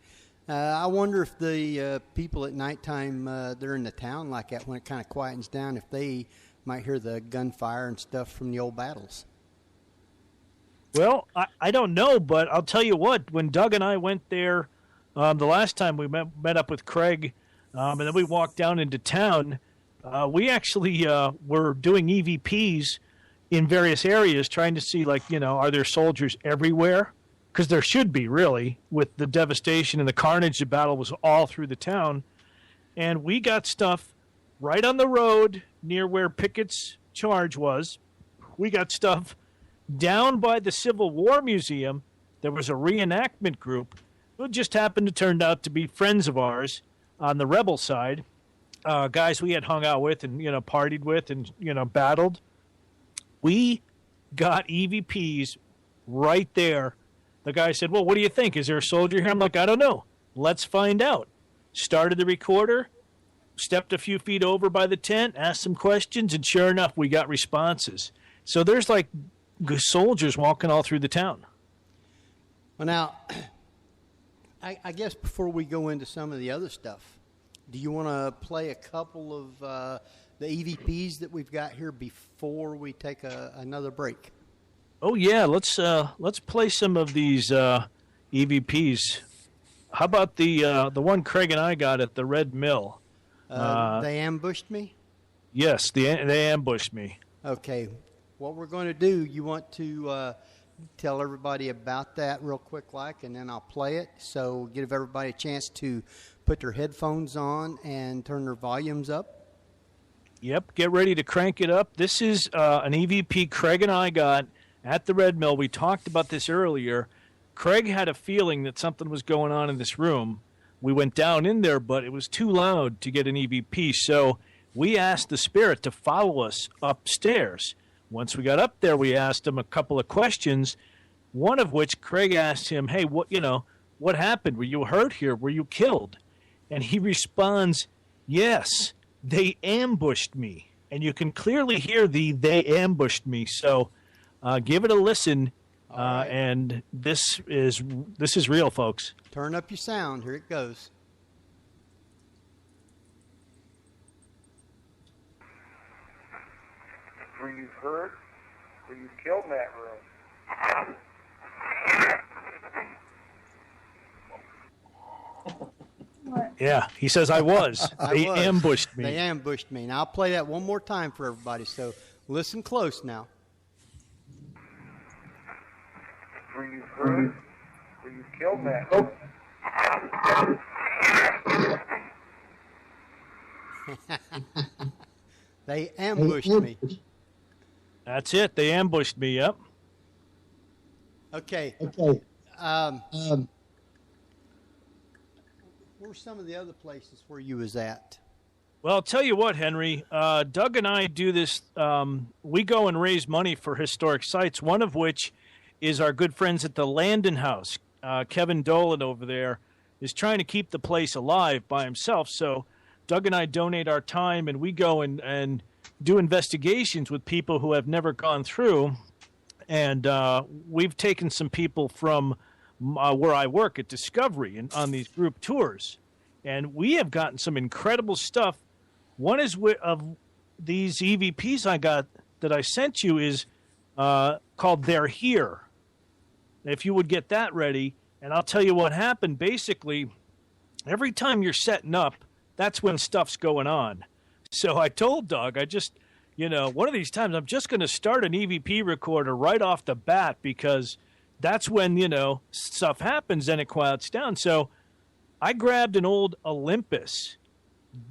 I wonder if the people at nighttime, they're in the town like that, when it kind of quietens down, if they might hear the gunfire and stuff from the old battles. Well, I don't know, but I'll tell you what, when Doug and I went there the last time we met up with Craig, and then we walked down into town, we actually were doing EVPs in various areas trying to see, like, are there soldiers everywhere? Because there should be, really, with the devastation and the carnage. The battle was all through the town. And we got stuff right on the road near where Pickett's charge was. We got stuff Down by the Civil War Museum, there was a reenactment group who just happened to turn out to be friends of ours on the rebel side, guys we had hung out with and, partied with and, battled. We got EVPs right there. The guy said, well, what do you think? Is there a soldier here? I'm like, I don't know. Let's find out. Started the recorder, stepped a few feet over by the tent, asked some questions, and sure enough, we got responses. So there's like soldiers walking all through the town. Well, now, I guess before we go into some of the other stuff, do you want to play a couple of the EVPs that we've got here before we take another break? Oh yeah, let's play some of these EVPs. How about the one Craig and I got at the Red Mill? They ambushed me? Yes, they ambushed me. Okay. What we're going to do, you want to tell everybody about that real quick, and then I'll play it. So give everybody a chance to put their headphones on and turn their volumes up. Yep, get ready to crank it up. This is an EVP Craig and I got at the Red Mill. We talked about this earlier. Craig had a feeling that something was going on in this room. We went down in there, but it was too loud to get an EVP, so we asked the spirit to follow us upstairs. Once we got up there, we asked him a couple of questions, one of which Craig asked him, hey, what happened? Were you hurt here? Were you killed? And he responds, yes, they ambushed me. And you can clearly hear they ambushed me. So give it a listen, right. And this is real, folks. Turn up your sound. Here it goes. Were you hurt? Were you killed in that room? Yeah, he says I was. They ambushed me. They ambushed me. Now I'll play that one more time for everybody, so listen close now. Were you hurt? Were you killed in that room? They ambushed me. That's it. They ambushed me, yep. Okay. Where's some of the other places where you was at? Well, I'll tell you what, Henry. Doug and I do this. We go and raise money for historic sites, one of which is our good friends at the Landon House. Kevin Dolan over there is trying to keep the place alive by himself. So Doug and I donate our time, and we go and do investigations with people who have never gone through. And we've taken some people from where I work at Discovery and on these group tours. And we have gotten some incredible stuff. One is of these EVPs I got that I sent you is called They're Here. If you would get that ready, and I'll tell you what happened. Basically, every time you're setting up, that's when stuff's going on. So I told Doug, one of these times I'm just going to start an EVP recorder right off the bat because that's when, stuff happens and it quiets down. So I grabbed an old Olympus,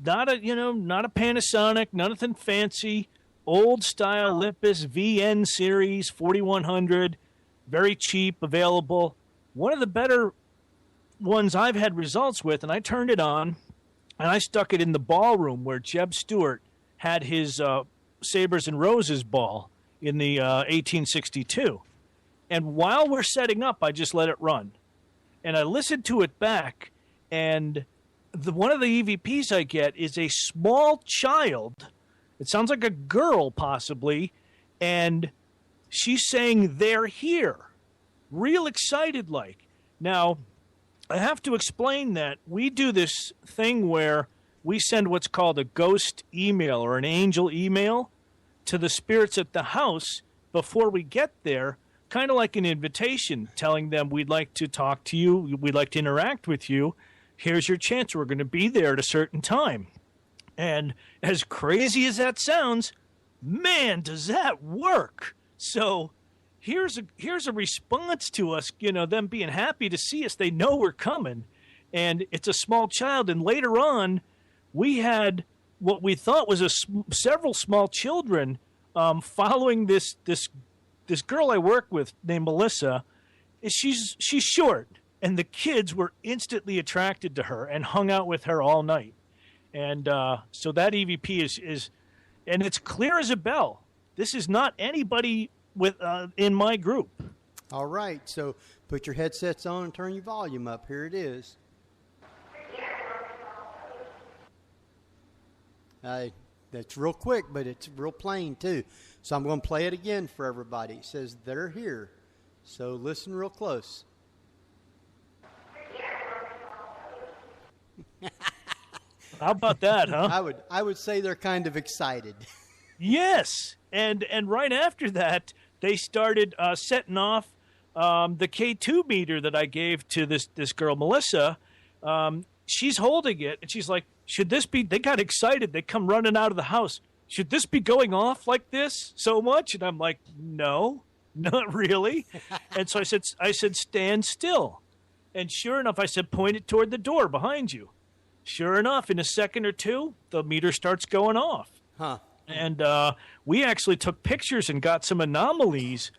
not a Panasonic, nothing fancy, old style Olympus VN series 4100, very cheap, available. One of the better ones I've had results with, and I turned it on, and I stuck it in the ballroom where Jeb Stewart had his Sabres and Roses ball in the 1862. And while we're setting up, I just let it run. And I listened to it back, and one of the EVPs I get is a small child. It sounds like a girl, possibly, and she's saying, they're here. Real excited like. Now, I have to explain that we do this thing where we send what's called a ghost email or an angel email to the spirits at the house before we get there, kind of like an invitation, telling them we'd like to talk to you, we'd like to interact with you. Here's your chance. We're going to be there at a certain time. And as crazy as that sounds, man, does that work. So here's a response to us, them being happy to see us. They know we're coming. And it's a small child. And later on, we had what we thought was several small children following this this girl I work with named Melissa, she's short, and the kids were instantly attracted to her and hung out with her all night. And so that EVP is, and it's clear as a bell. This is not anybody with in my group. All right, so put your headsets on and turn your volume up. Here it is. That's real quick, but it's real plain, too. So I'm going to play it again for everybody. It says, they're here. So listen real close. How about that, huh? I would say they're kind of excited. Yes, and right after that, they started setting off the K2 meter that I gave to this girl, Melissa. She's holding it, and she's like, should this be, they got excited. They come running out of the house. Should this be going off like this so much? And I'm like, no, not really. And so I said, stand still. And sure enough, I said, point it toward the door behind you. Sure enough, in a second or two, the meter starts going off. Huh. And we actually took pictures and got some anomalies,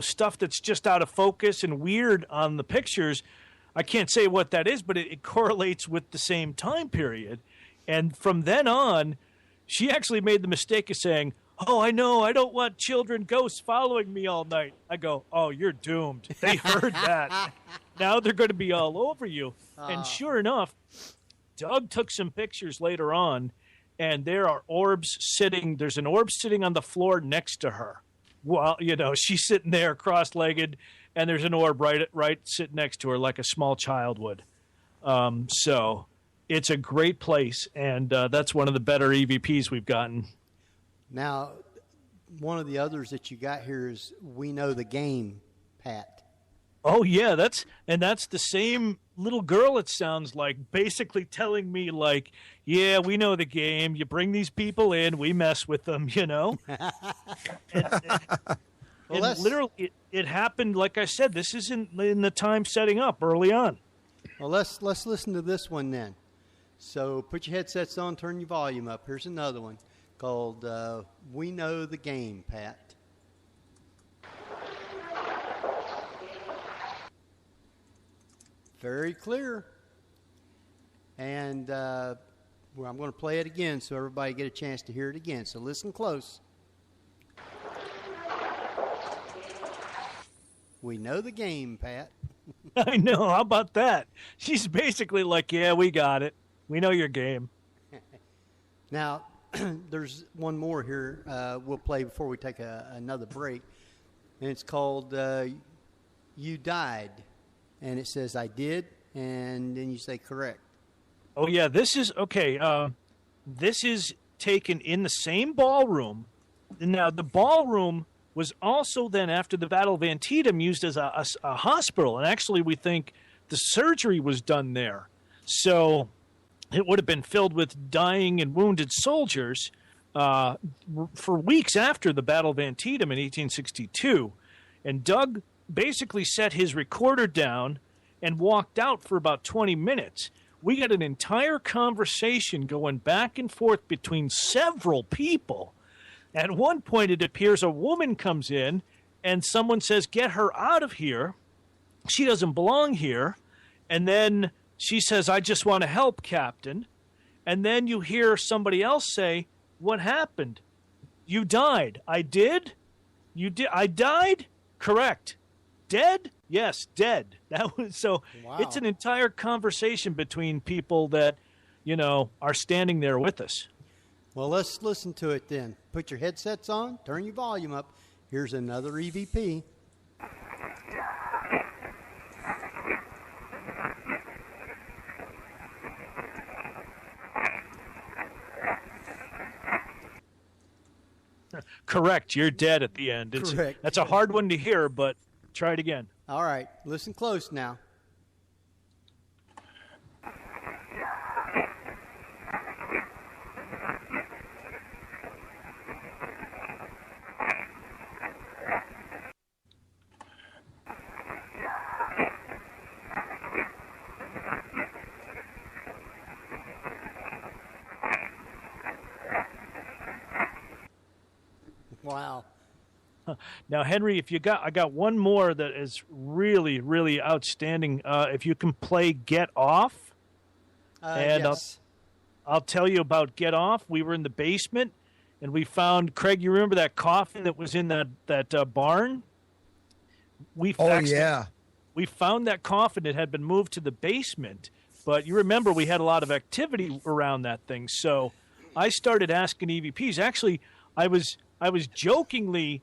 stuff that's just out of focus and weird on the pictures. I can't say what that is, but it correlates with the same time period. And from then on, she actually made the mistake of saying, oh, I know, I don't want children ghosts following me all night. I go, oh, you're doomed. They heard that. Now they're going to be all over you. And sure enough, Doug took some pictures later on, and there are orbs sitting. There's an orb sitting on the floor next to her. Well, she's sitting there cross-legged, and there's an orb right sitting next to her like a small child would. So it's a great place, and that's one of the better EVPs we've gotten. Now, one of the others that you got here is We Know the Game, Pat. Oh, yeah, that's the same little girl, it sounds like, basically telling me, like, yeah, we know the game. You bring these people in, we mess with them, and literally, it happened, like I said, this is in the time setting up early on. Well, let's listen to this one then. So put your headsets on, turn your volume up. Here's another one called We Know the Game, Pat. Very clear. And I'm going to play it again so everybody get a chance to hear it again. So listen close. We know the game, Pat. I know. How about that? She's basically like, yeah, we got it. We know your game. Now, there's one more here we'll play before we take another break. And it's called You Died. And it says, I did. And then you say correct. Oh, yeah. This is, okay. This is taken in the same ballroom. Now, the ballroom was also then, after the Battle of Antietam, used as a hospital. And actually, we think the surgery was done there. So it would have been filled with dying and wounded soldiers for weeks after the Battle of Antietam in 1862. And Doug basically set his recorder down and walked out for about 20 minutes. We got an entire conversation going back and forth between several people. At one point, it appears a woman comes in and someone says, get her out of here. She doesn't belong here. And then she says, I just want to help, Captain. And then you hear somebody else say, what happened? You died. I did? You did? I died? Correct. Dead? Yes, dead. That was so. Wow. It's an entire conversation between people that, are standing there with us. Well, let's listen to it then. Put your headsets on, turn your volume up. Here's another EVP. Correct. You're dead at the end. Correct. That's a hard one to hear, but try it again. All right. Listen close now. Wow. Now, Henry, I got one more that is really, really outstanding. If you can play Get Off. And yes. I'll tell you about Get Off. We were in the basement, and we found, Craig, you remember that coffin that was in that barn? We found that coffin. It had been moved to the basement, but you remember we had a lot of activity around that thing. So I started asking EVPs. Actually, I was jokingly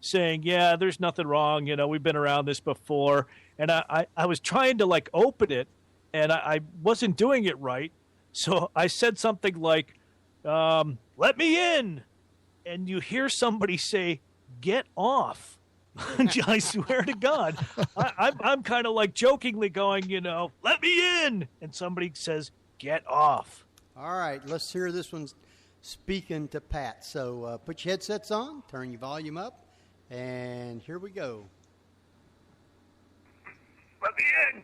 saying, yeah, there's nothing wrong. We've been around this before. And I was trying to, open it, and I wasn't doing it right. So I said something like, let me in. And you hear somebody say, get off. I swear to God. I'm kind of jokingly going, let me in. And somebody says, get off. All right, let's hear this one speaking to Pat. So put your headsets on, turn your volume up, and here we go. Let me in.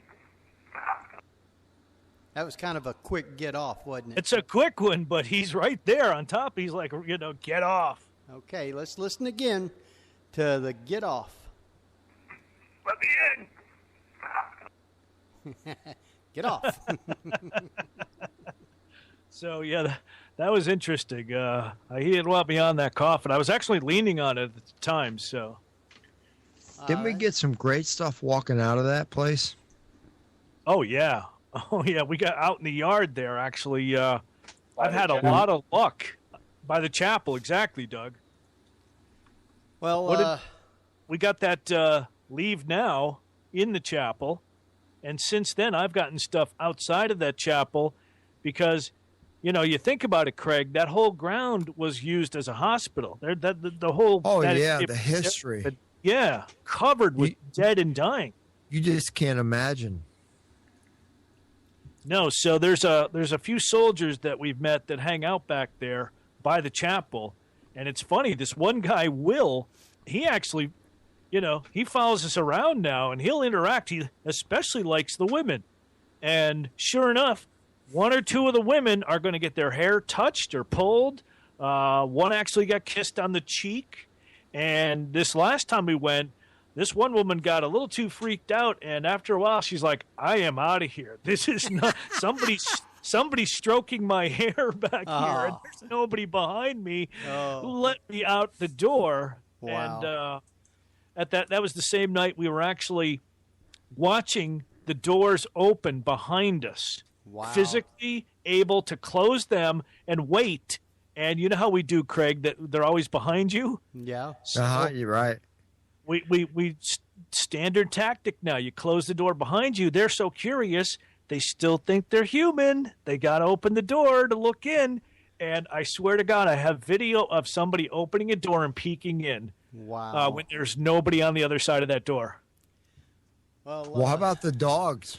That was kind of a quick get off, wasn't it? It's a quick one, but he's right there on top. He's like, get off. Okay, let's listen again to the get off. Let me in. Get off. So, yeah, that was interesting. He didn't want me on that coffin. I was actually leaning on it at the time, so. Didn't we get some great stuff walking out of that place? Oh, yeah. We got out in the yard there, actually. I've had a lot of luck by the chapel, exactly, Doug. Well, we got that Leave Now in the chapel, and since then I've gotten stuff outside of that chapel because, you think about it, Craig, that whole ground was used as a hospital. The whole... the history. Covered with dead and dying. You just can't imagine. No, so there's a few soldiers that we've met that hang out back there by the chapel, and it's funny. This one guy, Will, he actually, he follows us around now, and he'll interact. He especially likes the women, and sure enough, one or two of the women are going to get their hair touched or pulled. One actually got kissed on the cheek, and this last time we went, this one woman got a little too freaked out, and after a while, she's like, I am out of here. This is not somebody stroking my hair back here, and there's nobody behind me who let me out the door. Wow. And that was the same night we were actually watching the doors open behind us, physically able to close them and wait. And you know how we do, Craig, that they're always behind you? Yeah. So, you're right. We standard tactic now. You close the door behind you. They're so curious. They still think they're human. They got to open the door to look in. And I swear to God, I have video of somebody opening a door and peeking in. Wow. When there's nobody on the other side of that door. Well, how about the dogs?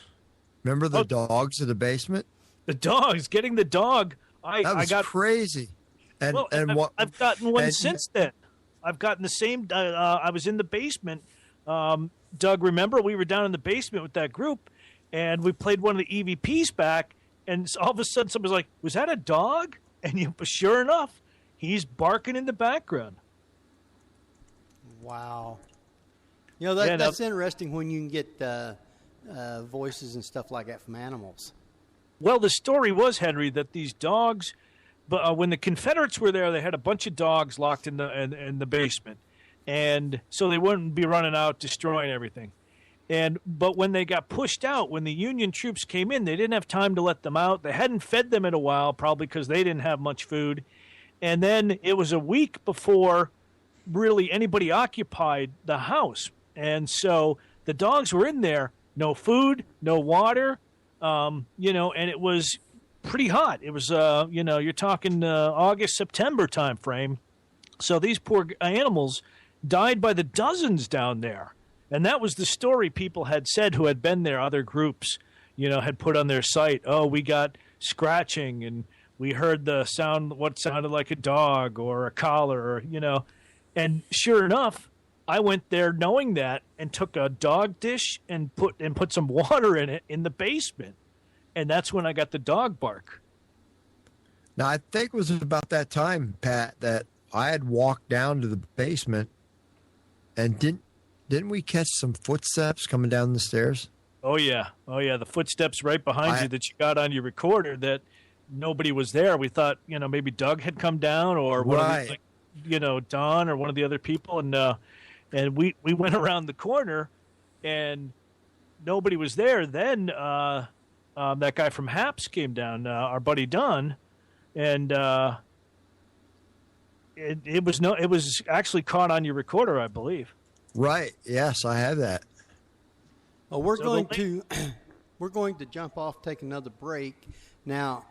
Remember the dogs in the basement? The dogs, getting the dog. That was crazy. I've gotten one since then. I've gotten the same. I was in the basement. Doug, remember we were down in the basement with that group, and we played one of the EVPs back, and all of a sudden somebody's like, "Was that a dog?" And sure enough, he's barking in the background. Wow. That's interesting when you can get voices and stuff like that from animals. Well, the story was, Henry, that these dogs. But when the Confederates were there, they had a bunch of dogs locked in the basement, and so they wouldn't be running out destroying everything. But when they got pushed out, when the Union troops came in, they didn't have time to let them out. They hadn't fed them in a while, probably because they didn't have much food. And then it was a week before really anybody occupied the house, and so the dogs were in there, no food, no water, and it was pretty hot. It was, you're talking August, September time frame. So these poor animals died by the dozens down there. And that was the story people had said who had been there. Other groups, had put on their site, we got scratching and we heard the sound, what sounded like a dog or a collar, or, and sure enough, I went there knowing that and took a dog dish and put some water in it in the basement. And that's when I got the dog bark. Now, I think it was about that time, Pat, that I had walked down to the basement And didn't we catch some footsteps coming down the stairs? Oh yeah, the footsteps right behind you that you got on your recorder that nobody was there. We thought, maybe Doug had come down or one of the, Don or one of the other people, and we went around the corner and nobody was there. Then that guy from Haps came down, our buddy Don, and it was actually caught on your recorder, I believe. Right. Yes, I have that. Well, we're going to jump off, take another break. Now,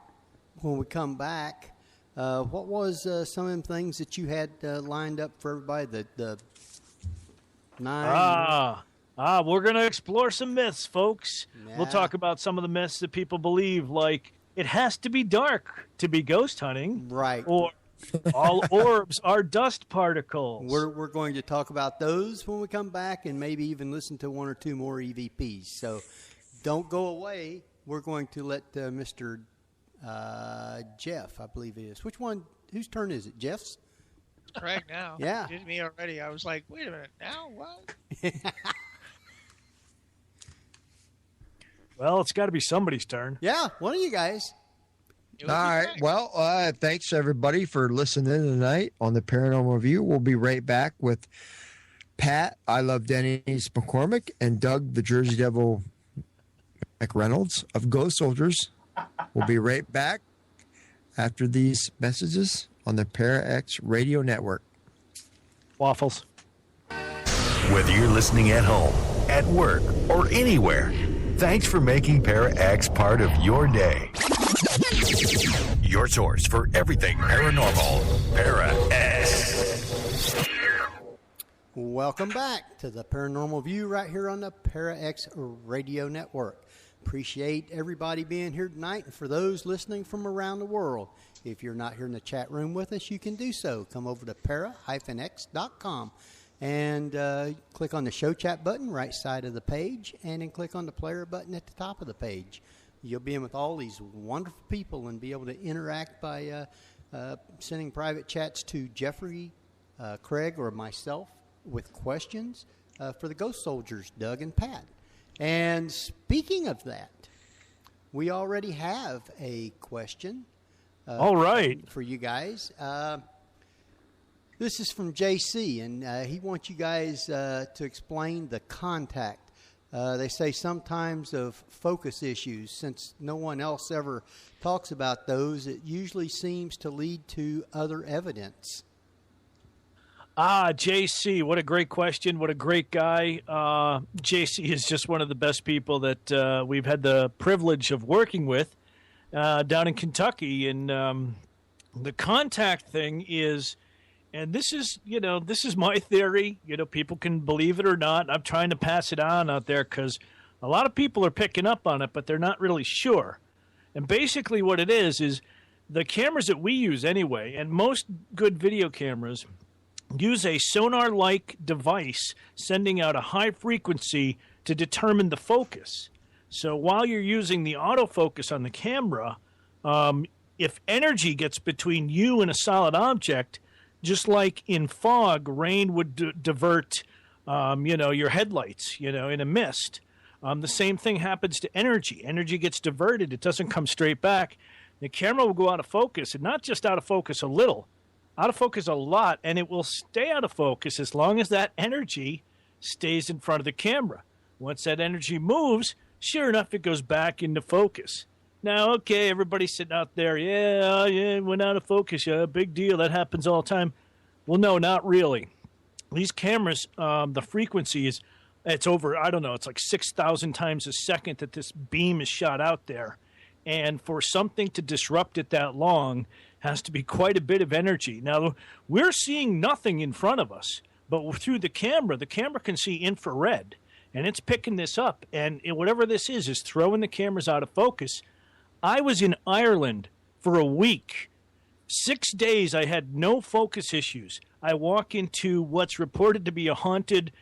when we come back, what was some of them things that you had lined up for everybody? The 9. We're going to explore some myths, folks. Yeah. We'll talk about some of the myths that people believe, like it has to be dark to be ghost hunting. Right. Or all orbs are dust particles. We're going to talk about those when we come back and maybe even listen to one or two more EVPs. So don't go away. We're going to let Mr. Jeff, I believe it is. Which one? Whose turn is it? Jeff's? Craig now. Yeah. You did me already. I was like, wait a minute. Now what? Well, it's got to be somebody's turn. Yeah, one of you guys. All right. Well, thanks everybody for listening tonight on the Paranormal View. We'll be right back with Pat, I Love Denny's McCormack, and Doug, the Jersey Devil McReynolds of Ghost Soldiers. We'll be right back after these messages on the ParaX Radio Network. Waffles. Whether you're listening at home, at work, or anywhere, thanks for making ParaX part of your day. Your source for everything paranormal, ParaX. Welcome back to the Paranormal View right here on the ParaX Radio Network. Appreciate everybody being here tonight, and for those listening from around the world, if you're not here in the chat room with us, you can do so. Come over to para-x.com and click on the show chat button right side of the page, and then click on the player button at the top of the page. You'll be in with all these wonderful people and be able to interact by sending private chats to Jeffrey, Craig, or myself with questions for the Ghost Soldiers, Doug and Pat. And speaking of that, we already have a question. All right. For you guys. This is from JC, and he wants you guys to explain the contact. They say sometimes of focus issues. Since no one else ever talks about those, it usually seems to lead to other evidence. JC, what a great question. What a great guy. JC is just one of the best people that we've had the privilege of working with down in Kentucky. And the contact thing is, and this is my theory. People can believe it or not. I'm trying to pass it on out there because a lot of people are picking up on it, but they're not really sure. And basically what it is the cameras that we use anyway, and most good video cameras use a sonar-like device sending out a high frequency to determine the focus. So while you're using the autofocus on the camera, if energy gets between you and a solid object, just like in fog, rain would divert, your headlights, in a mist. The same thing happens to energy. Energy gets diverted. It doesn't come straight back. The camera will go out of focus, and not just out of focus a little, out of focus a lot, and it will stay out of focus as long as that energy stays in front of the camera. Once that energy moves, sure enough, it goes back into focus. Now, okay, everybody's sitting out there, yeah, went out of focus, yeah, big deal, that happens all the time. Well, no, not really. These cameras, the frequency it's over, I don't know, it's like 6,000 times a second that this beam is shot out there. And for something to disrupt it that long has to be quite a bit of energy. Now, we're seeing nothing in front of us, but through the camera can see infrared, and it's picking this up. And whatever this is throwing the cameras out of focus. I was in Ireland for a week. 6 days I had no focus issues. I walk into what's reported to be a haunted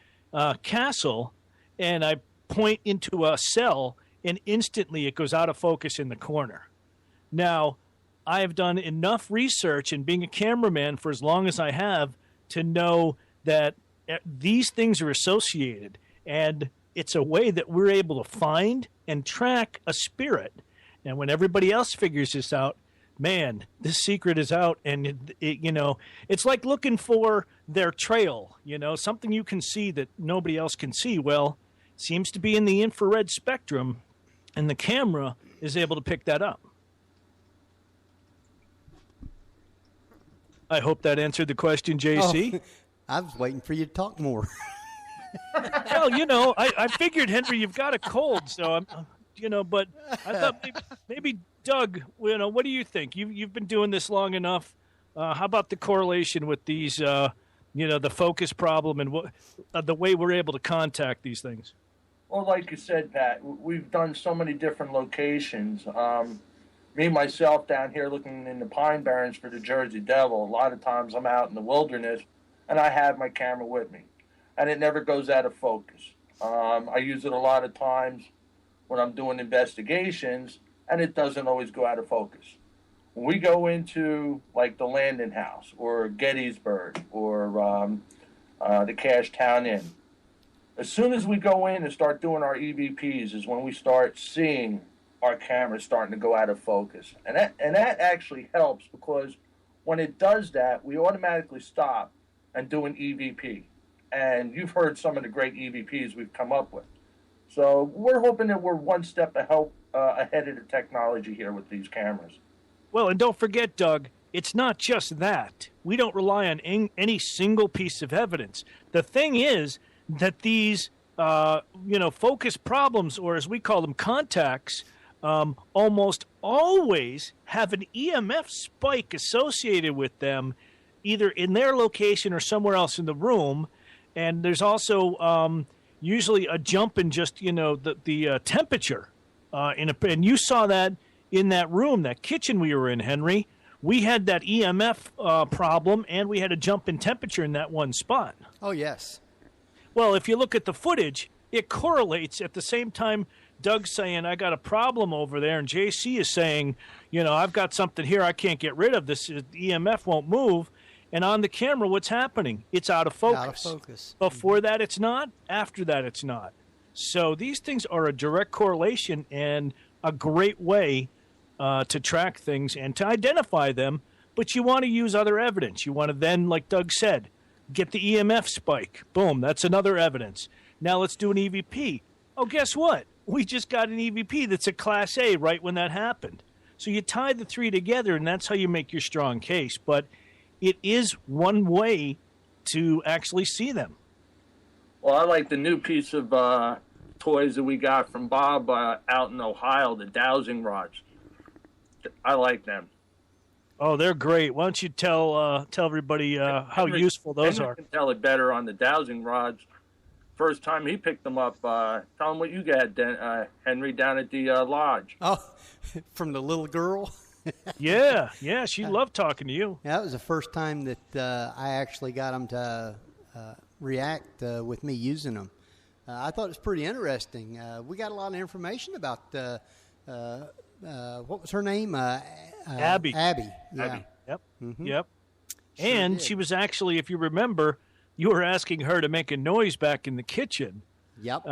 castle, and I point into a cell, and instantly it goes out of focus in the corner. Now, I have done enough research and being a cameraman for as long as I have to know that these things are associated, and it's a way that we're able to find and track a spirit. And when everybody else figures this out, man, this secret is out, and it's like looking for their trail, something you can see that nobody else can see. Well, it seems to be in the infrared spectrum, and the camera is able to pick that up. I hope that answered the question, JC. Oh, I was waiting for you to talk more. Well, I figured, Henry, you've got a cold, so but I thought maybe Doug, what do you think? You've been doing this long enough. How about the correlation with these, the focus problem and the way we're able to contact these things? Well, like you said, Pat, we've done so many different locations. Me, myself, down here looking in the Pine Barrens for the Jersey Devil, a lot of times I'm out in the wilderness, and I have my camera with me, and it never goes out of focus. I use it a lot of times when I'm doing investigations, and it doesn't always go out of focus. When we go into, like, the Landing House or Gettysburg or the Cash Town Inn, as soon as we go in and start doing our EVPs is when we start seeing our camera starting to go out of focus. And that actually helps, because when it does that, we automatically stop and do an EVP. And you've heard some of the great EVPs we've come up with. So we're hoping that we're one step ahead of the technology here with these cameras. Well, and don't forget, Doug, it's not just that. We don't rely on any single piece of evidence. The thing is that these, focus problems, or as we call them, contacts, almost always have an EMF spike associated with them, either in their location or somewhere else in the room. And there's also usually a jump in just, the temperature. And you saw that in that room, that kitchen we were in, Henry. We had that EMF problem, and we had a jump in temperature in that one spot. Oh, yes. Well, if you look at the footage, it correlates at the same time. Doug's saying, I got a problem over there, and JC is saying, I've got something here I can't get rid of. This EMF won't move. And on the camera, what's happening? It's out of focus. Out of focus. Before that, it's not. After that, it's not. So these things are a direct correlation and a great way to track things and to identify them. But you want to use other evidence. You want to then, like Doug said, get the EMF spike. Boom, that's another evidence. Now let's do an EVP. Oh, guess what? We just got an EVP that's a Class A right when that happened. So you tie the three together, and that's how you make your strong case. But it is one way to actually see them. Well, I like the new piece of toys that we got from Bob out in Ohio, the dowsing rods. I like them. Oh, they're great. Why don't you tell everybody how useful those Henry are? Can tell it better on the dowsing rods. First time he picked them up, tell him what you got, Henry, down at the lodge. Oh, from the little girl? Yeah, she loved talking to you. Yeah, that was the first time that I actually got them to react with me using them. I thought it was pretty interesting. We got a lot of information about what was her name? Abby. Abby. Yeah. Abby. Yep. Mm-hmm. Yep. Sure and did. she was actually, if you remember, you were asking her to make a noise back in the kitchen. Yep.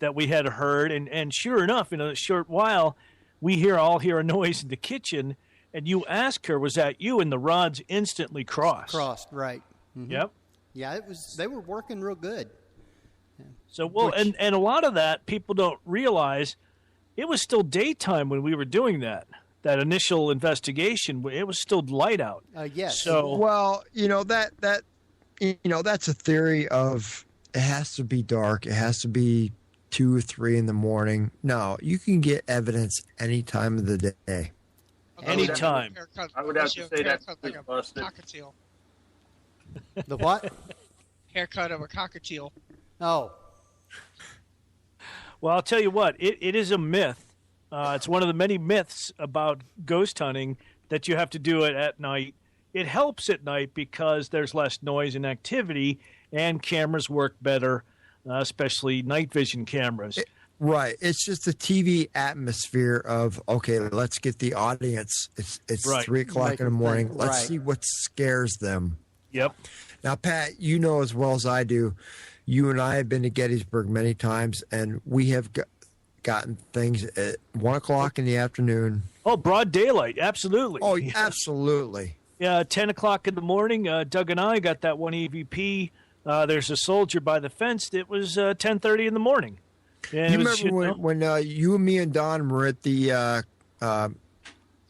That we had heard, and sure enough, in a short while, we all hear a noise in the kitchen, and you ask her, was that you? And the rods instantly crossed. Crossed, right. Mm-hmm. Yep. Yeah, they were working real good. So, well, and a lot of that, people don't realize, it was still daytime when we were doing that initial investigation. It was still light out. Yes. So, Well, that's a theory of it has to be dark. It has to be 2 or 3 in the morning. No, you can get evidence any time of the day. anytime. I would have to say that's like a busted. cockatiel. The what? Haircut of a cockatiel. Oh, Well, I'll tell you what, it is a myth. It's one of the many myths about ghost hunting that you have to do it at night. It helps at night because there's less noise and activity, and cameras work better, especially night vision cameras. Right. It's just the TV atmosphere of, okay, let's get the audience. It's Right. 3 o'clock in the morning. Let's Right. see what scares them. Yep. Now, Pat, you know as well as I do, you and I have been to Gettysburg many times, and we have gotten things at 1 o'clock in the afternoon. Oh, broad daylight, absolutely. Oh, absolutely. Yeah, 10 o'clock in the morning, Doug and I got that one EVP. There's a soldier by the fence. It was 10:30 in the morning. And you remember when you and me and Don were at the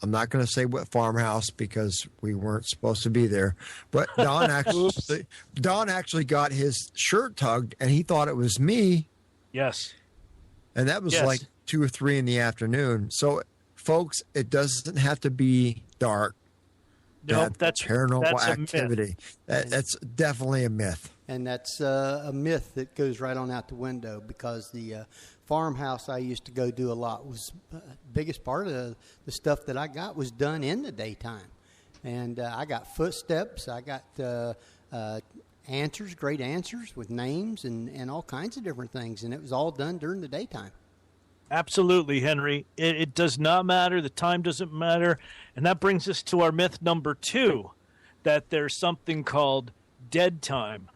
I'm not going to say what farmhouse because we weren't supposed to be there, but Don actually got his shirt tugged and he thought it was me. Yes. And that was like 2 or 3 in the afternoon. So, folks, it doesn't have to be dark. Nope, that's paranormal activity. That's definitely a myth. And that's a myth that goes right on out the window because the farmhouse I used to go do a lot was biggest part of the stuff that I got was done in the daytime. And I got footsteps. I got answers, great answers with names and all kinds of different things. And it was all done during the daytime. Absolutely, Henry. It does not matter. The time doesn't matter. And that brings us to our myth number 2, that there's something called dead time.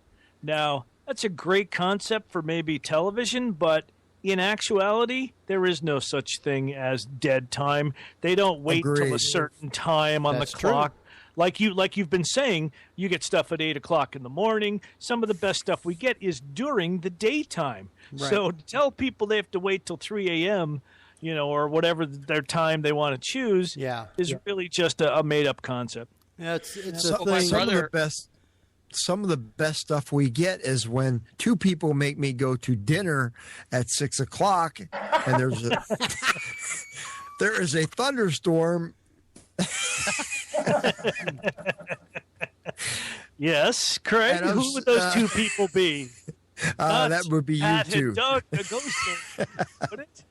Now, that's a great concept for maybe television, but in actuality, there is no such thing as dead time. They don't wait till a certain time on the clock. True. Like you've been saying, you get stuff at 8 o'clock in the morning. Some of the best stuff we get is during the daytime. Right. So to tell people they have to wait till 3 a.m., or whatever their time they want to choose, is really just a made-up concept. Yeah, it's a thing. Some of the best stuff we get is when 2 people make me go to dinner at 6 o'clock, and there is a thunderstorm. Yes, correct. Who would those 2 people be? That would be Pat you 2. And Doug, the ghost.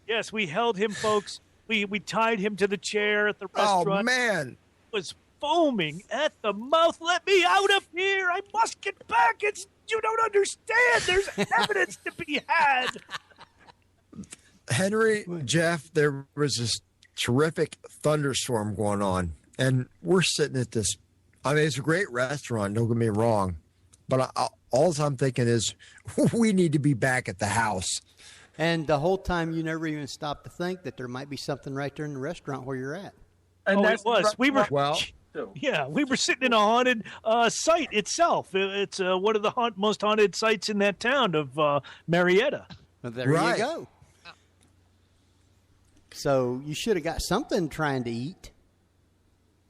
Yes, we held him, folks. We tied him to the chair at the restaurant. Oh man, he was foaming at the mouth. Let me out of here! I must get back. You don't understand. There's evidence to be had. Henry, Jeff, there was this terrific thunderstorm going on, and we're sitting at this. I mean, it's a great restaurant. Don't get me wrong, but all I'm thinking is we need to be back at the house. And the whole time, you never even stop to think that there might be something right there in the restaurant where you're at. And it was. We were. Well. Yeah, we were sitting in a haunted site itself. It's one of the most haunted sites in that town of Marietta. Well, there you go. So you should have got something trying to eat.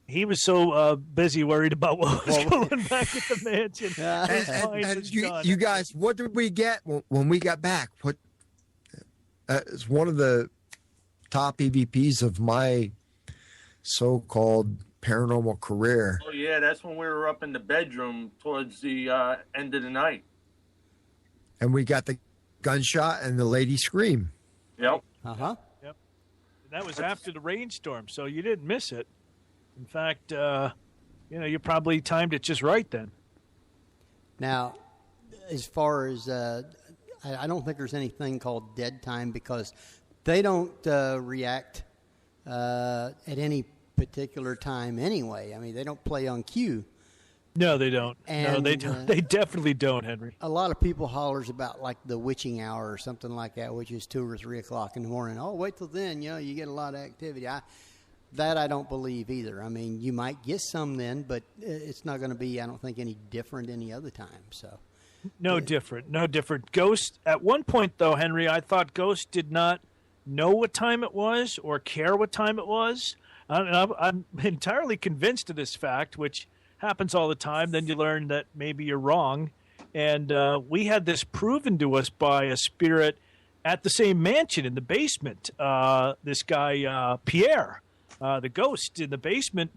He was so busy worried about what was going back at the mansion. And you guys, what did we get when we got back? It's one of the top EVPs of my so-called paranormal career. Oh, yeah, that's when we were up in the bedroom towards the end of the night. And we got the gunshot and the lady scream. Yep. Uh-huh. Yep. And that was after the rainstorm, so you didn't miss it. In fact, you probably timed it just right then. Now, as far as I don't think there's anything called dead time because they don't react at any particular time anyway. I mean, they don't play on cue. No, they don't. And, no, they don't. They definitely don't, Henry. A lot of people hollers about like the witching hour or something like that, which is 2 or 3 o'clock in the morning. Oh, wait till then, you get a lot of activity. That I don't believe either. I mean, you might get some then, but it's not going to be, I don't think, any different any other time. So, no different. Ghost, at one point, though, Henry, I thought Ghost did not know what time it was or care what time it was. I'm entirely convinced of this fact, which happens all the time. Then you learn that maybe you're wrong. And we had this proven to us by a spirit at the same mansion in the basement. This guy, Pierre. The ghost in the basement,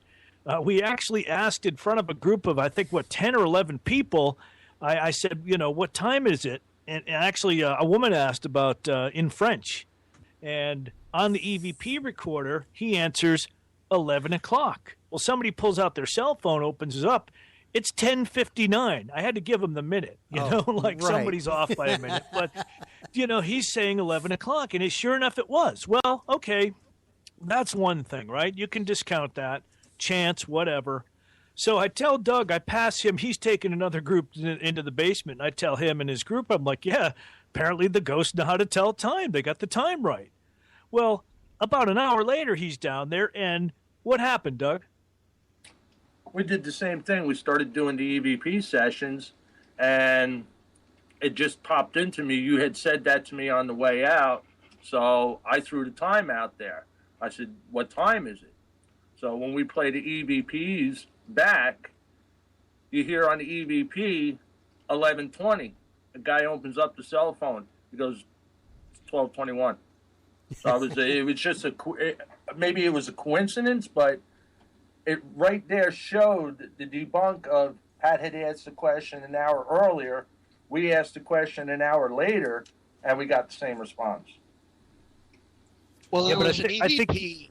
we actually asked in front of a group of, I think, 10 or 11 people. I said, what time is it? And actually, a woman asked about in French. And on the EVP recorder, he answers 11 o'clock. Well, somebody pulls out their cell phone, opens it up. It's 10:59. I had to give him the minute, somebody's off by a minute. But, he's saying 11 o'clock. And sure enough, it was. Well, okay. That's one thing, right? You can discount that. Chance, whatever. So I tell Doug, I pass him. He's taking another group into the basement. And I tell him and his group, I'm like, yeah, apparently the ghosts know how to tell time. They got the time right. Well, about an hour later, he's down there. And what happened, Doug? We did the same thing. We started doing the EVP sessions, and it just popped into me. You had said that to me on the way out, so I threw the time out there. I said, what time is it? So when we play the EVPs back, you hear on the EVP 11:20. A guy opens up the cell phone. He goes, it's 12:21. So it was just maybe it was a coincidence, but it right there showed the debunk of Pat had asked the question an hour earlier. We asked the question an hour later, and we got the same response. Well, Yeah, it but was an I EVP. think-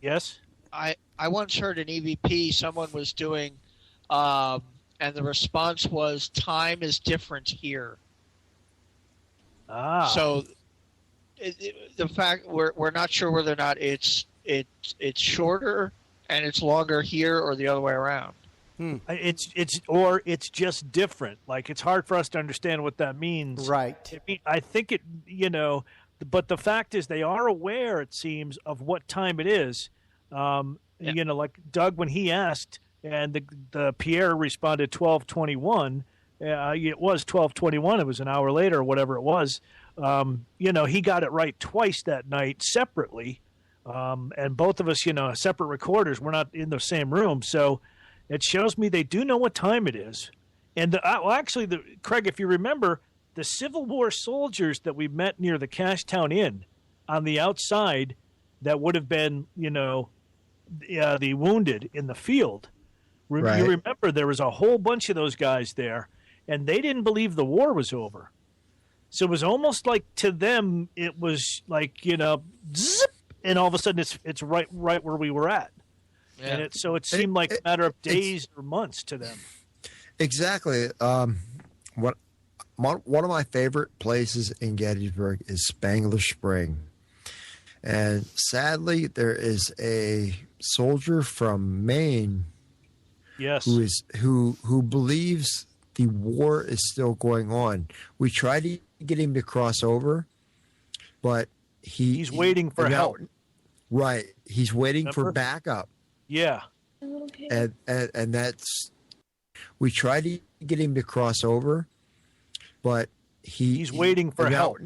Yes? I once heard an EVP someone was doing, and the response was, time is different here. Ah. So the fact we're not sure whether or not it's shorter and it's longer here or the other way around. It's just different. Like, it's hard for us to understand what that means. Right. I think it, but the fact is they are aware, it seems, of what time it is. Like Doug, when he asked, and the Pierre responded 12:21. It was 12:21. It was an hour later, or whatever it was. He got it right twice that night separately, and both of us, separate recorders. We're not in the same room, so it shows me they do know what time it is. And Craig, if you remember, the Civil War soldiers that we met near the Cashtown Inn on the outside, that would have been, the wounded in the field. Right. You remember there was a whole bunch of those guys there, and they didn't believe the war was over. So it was almost like to them, it was like, zip, and all of a sudden it's right where we were at. Yeah. And it seemed like a matter of days or months to them. Exactly. One of my favorite places in Gettysburg is Spangler Spring. And sadly, there is a soldier from Maine Yes. who believes the war is still going on. We tried to get him to cross over, but He's waiting for help. Right. He's waiting for Remember? backup. Yeah. And that's, we tried to get him to cross over, but He's waiting for help.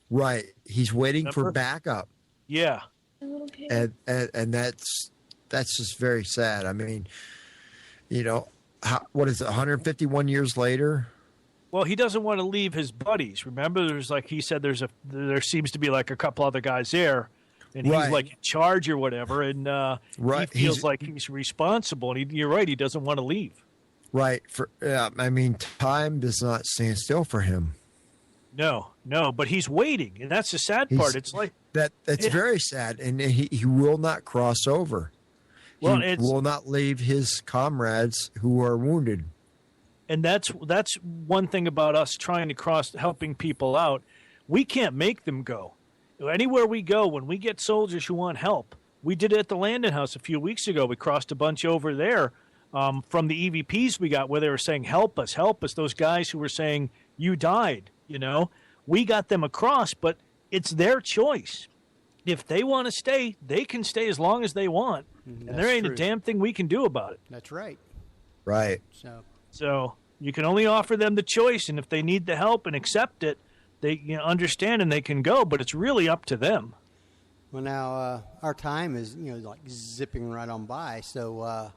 Right. He's waiting for Remember? backup. Yeah. And that's just very sad. I mean, what is it, 151 years later? Well, he doesn't want to leave his buddies. Remember, he said there seems to be like a couple other guys there, and he's Right. like in charge or whatever, and Right. he feels like he's responsible, and you're right, he doesn't want to leave. Right. Time does not stand still for him. No, but he's waiting, and that's the sad part. It's like That's very sad, and he will not cross over. Well, he will not leave his comrades who are wounded. And that's one thing about us trying to helping people out. We can't make them go. Anywhere we go, when we get soldiers who want help, we did it at the Landon House a few weeks ago. We crossed a bunch over there from the EVPs we got, where they were saying, help us. Those guys who were saying, you died, we got them across, but it's their choice. If they want to stay, they can stay as long as they want. And there ain't a damn thing we can do about it. That's right. Right. So you can only offer them the choice, and if they need the help and accept it, they understand and they can go, but it's really up to them. Well, now our time is like zipping right on by. So,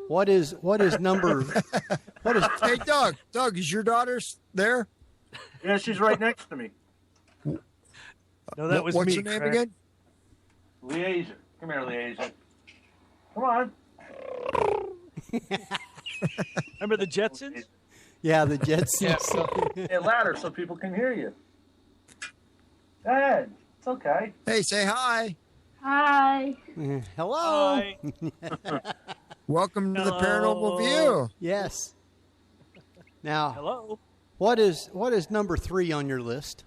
what is number? What is? Hey, Doug. Doug, is your daughter there? Yeah, she's right next to me. No, that was What's me. your name Craig. again? Liaison. Come here, Liaison. Come on. Remember the Jetsons? Yeah, the Jetsons. Get louder so people can hear you. Go ahead. It's okay. Hey, say hi. Hi. Hello. Hi. Welcome to the Hello. Paranormal View. Yes. Now, Hello. what is number 3 on your list?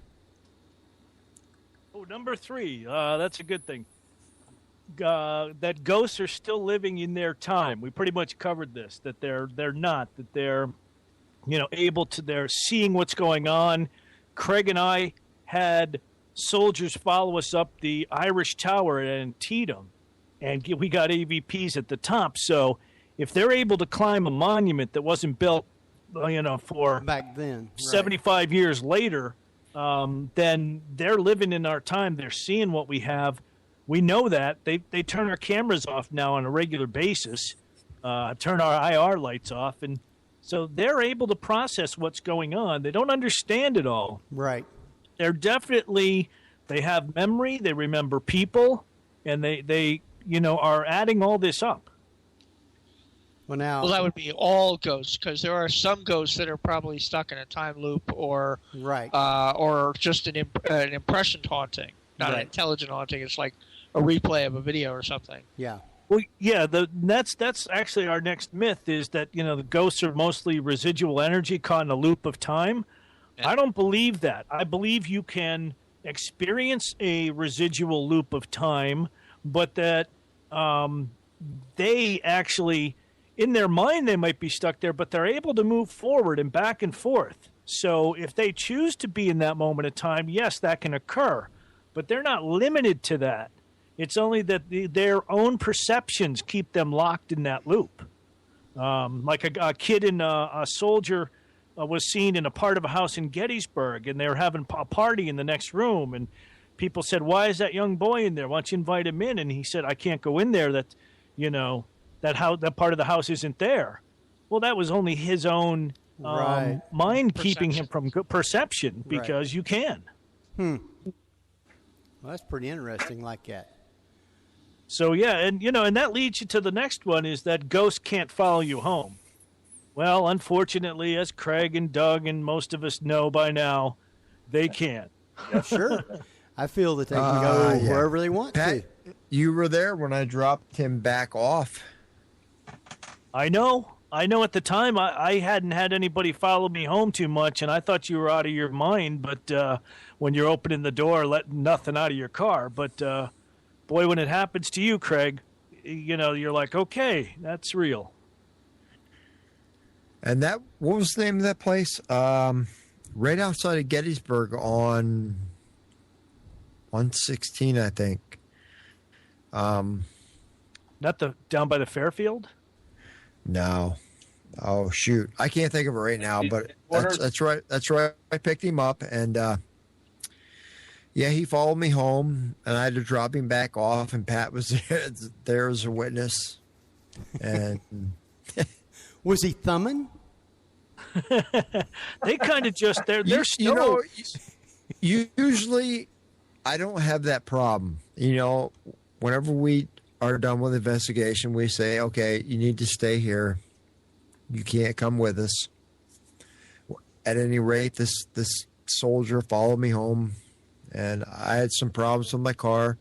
Oh, number 3. That's a good thing. that ghosts are still living in their time. We pretty much covered this, that they're not, that they're, able to, they're seeing what's going on. Craig and I had soldiers follow us up the Irish Tower at Antietam, and we got AVPs at the top. So if they're able to climb a monument that wasn't built, for back then, right. 75 years later, then they're living in our time. They're seeing what we have. We know that. They turn our cameras off now on a regular basis, turn our IR lights off, and so they're able to process what's going on. They don't understand it all. Right. They're definitely, they have memory, they remember people, and they are adding all this up. Well, that would be all ghosts, because there are some ghosts that are probably stuck in a time loop, or right, or just an impression haunting, not an intelligent haunting. It's like a replay of a video or something. Yeah. Well, yeah. That's actually our next myth, is that the ghosts are mostly residual energy caught in a loop of time. Yeah. I don't believe that. I believe you can experience a residual loop of time, but that they actually, in their mind, they might be stuck there, but they're able to move forward and back and forth. So if they choose to be in that moment of time, yes, that can occur, but they're not limited to that. It's only that their own perceptions keep them locked in that loop. Like a kid and a soldier was seen in a part of a house in Gettysburg, and they were having a party in the next room, and people said, "Why is that young boy in there? Why don't you invite him in?" And he said, "I can't go in there. That that part of the house isn't there." Well, that was only his own mind keeping him from perception, because you can. Well, that's pretty interesting, like that. So yeah, and that leads you to the next one, is that ghosts can't follow you home. Well, unfortunately, as Craig and Doug and most of us know by now, they can't. Sure. I feel that they can go wherever they want Pat, to. You were there when I dropped him back off. I know at the time I hadn't had anybody follow me home too much, and I thought you were out of your mind, but when you're opening the door, letting nothing out of your car. But boy, when it happens to you, Craig, you're like, okay, that's real. And what was the name of that place? Right outside of Gettysburg on 116, I think. Not down by the Fairfield? No. Oh, shoot. I can't think of it right now, but that's right. That's right. I picked him up, and he followed me home, and I had to drop him back off, and Pat was there as a witness. And was he thumbing? They kind of just, they're still. Usually I don't have that problem. Whenever we are done with the investigation, we say, okay, you need to stay here. You can't come with us. At any rate, this soldier followed me home, and I had some problems with my car.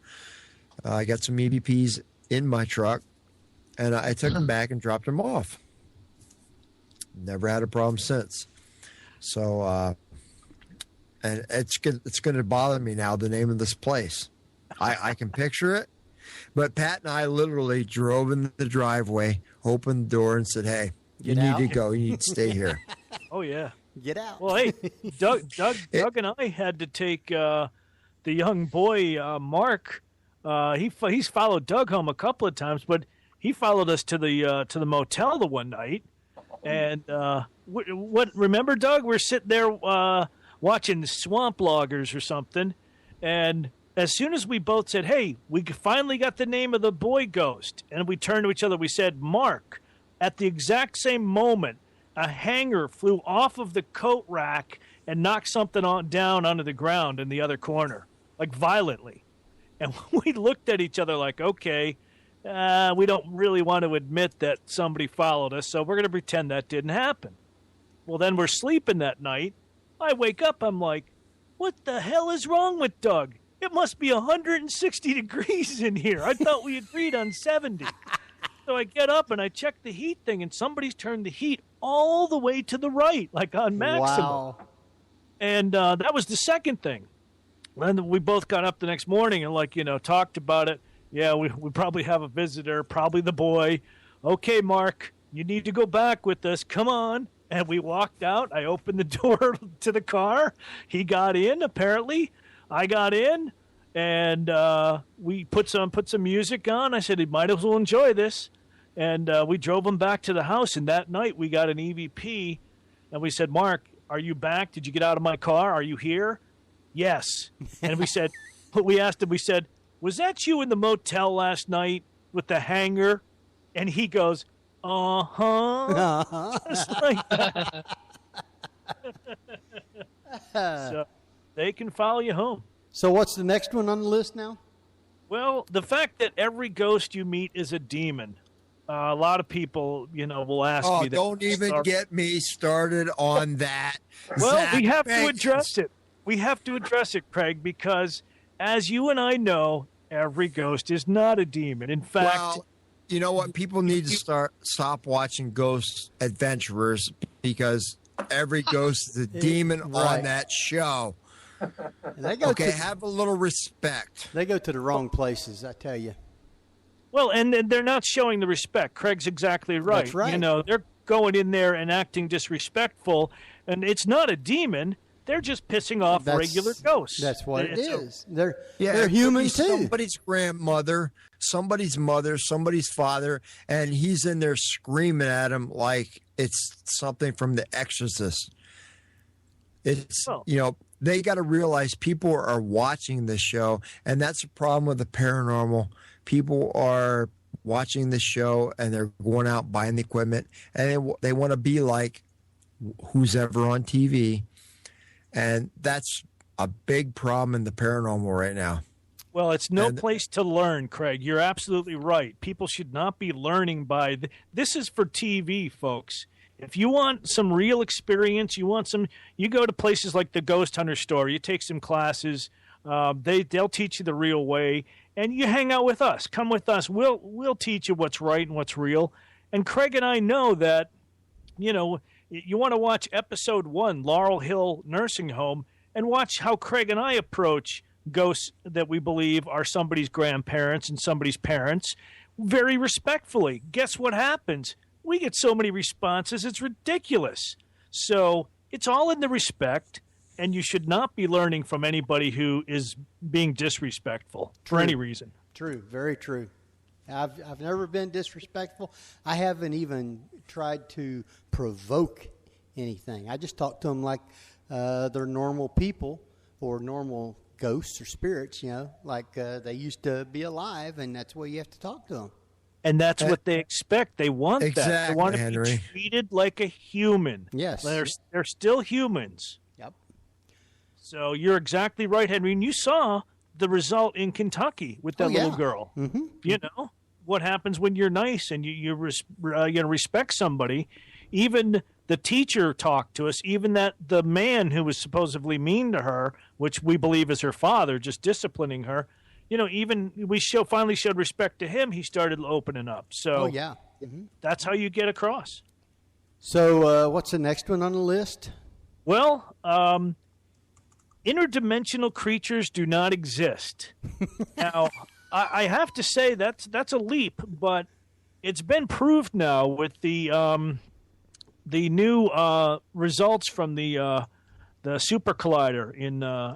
I got some EVPs in my truck, and I took him back and dropped him off. Never had a problem since. So, and it's going to bother me now, the name of this place. I can picture it, but Pat and I literally drove in the driveway, opened the door, and said, "Hey, you need to go. You need to stay here." Oh yeah, get out. Well, hey, Doug and I had to take the young boy Mark. He's followed Doug home a couple of times, but he followed us to the motel the one night. And what? Remember, Doug? We're sitting there watching Swamp Loggers or something, and as soon as we both said, "Hey, we finally got the name of the boy ghost," and we turned to each other, we said, "Mark." At the exact same moment, a hanger flew off of the coat rack and knocked something down onto the ground in the other corner, like violently. And we looked at each other like, okay. We don't really want to admit that somebody followed us, so we're going to pretend that didn't happen. Well, then we're sleeping that night. I wake up, I'm like, what the hell is wrong with Doug? It must be 160 degrees in here. I thought we agreed on 70. So I get up and I check the heat thing, and somebody's turned the heat all the way to the right, like on maximum. Wow. And that was the second thing. Then we both got up the next morning and, talked about it. Yeah, we probably have a visitor, probably the boy. Okay, Mark, you need to go back with us. Come on. And we walked out. I opened the door to the car. He got in, apparently. I got in, and we put some music on. I said he might as well enjoy this. And we drove him back to the house. And that night we got an EVP, and we said, Mark, are you back? Did you get out of my car? Are you here? Yes. And we said, we asked him, we said, was that you in the motel last night with the hanger? And he goes, uh-huh. Just like that. So they can follow you home. So what's the next one on the list now? Well, the fact that every ghost you meet is a demon. A lot of people, will ask me that. Don't even get me started on that. Well, Zach we have Bagans. to address it. We have to address it, Craig, because as you and I know, every ghost is not a demon. In fact, well, you know what? People need to stop watching Ghost Adventurers because every ghost is a demon Right. on that show. They go Have a little respect. They go to the wrong places, I tell you. well, and they're not showing the respect. Craig's exactly right. That's right. They're going in there and acting disrespectful, and it's not a demon. They're just pissing off regular ghosts. That's what it It's is. They're human too. Somebody's grandmother, somebody's mother, somebody's father, and he's in there screaming at him like it's something from The Exorcist. It's, they got to realize people are watching this show, and that's the problem with the paranormal. People are watching the show, and they're going out buying the equipment, and they want to be like who's ever on TV. And that's a big problem in the paranormal right now. Well, it's no place to learn, Craig. You're absolutely right. People should not be learning by this is for TV, folks. If you want some real experience, you go to places like the Ghost Hunter store. You take some classes. They'll teach you the real way, and you hang out with us. Come with us. We'll teach you what's right and what's real. And Craig and I know that, you want to watch episode 1, Laurel Hill Nursing Home, and watch how Craig and I approach ghosts that we believe are somebody's grandparents and somebody's parents very respectfully. Guess what happens? We get so many responses, it's ridiculous. So it's all in the respect, and you should not be learning from anybody who is being disrespectful for any reason. True, very true. I've never been disrespectful. I haven't even tried to provoke anything. I just talk to them like they're normal people or normal ghosts or spirits, like they used to be alive, and that's the way you have to talk to them. And that's what they expect. They want that. They want to be treated like a human. Yes. They're still humans. Yep. So you're exactly right, Henry. And you saw the result in Kentucky with that little girl. Mm-hmm. What happens when you're nice and you respect somebody. Even the teacher talked to us. Even the man who was supposedly mean to her, which we believe is her father, just disciplining her. Even we finally showed respect to him. He started opening up. So that's how you get across. So what's the next one on the list? Well, interdimensional creatures do not exist. Now, I have to say that's a leap, but it's been proved now with the new results from the super collider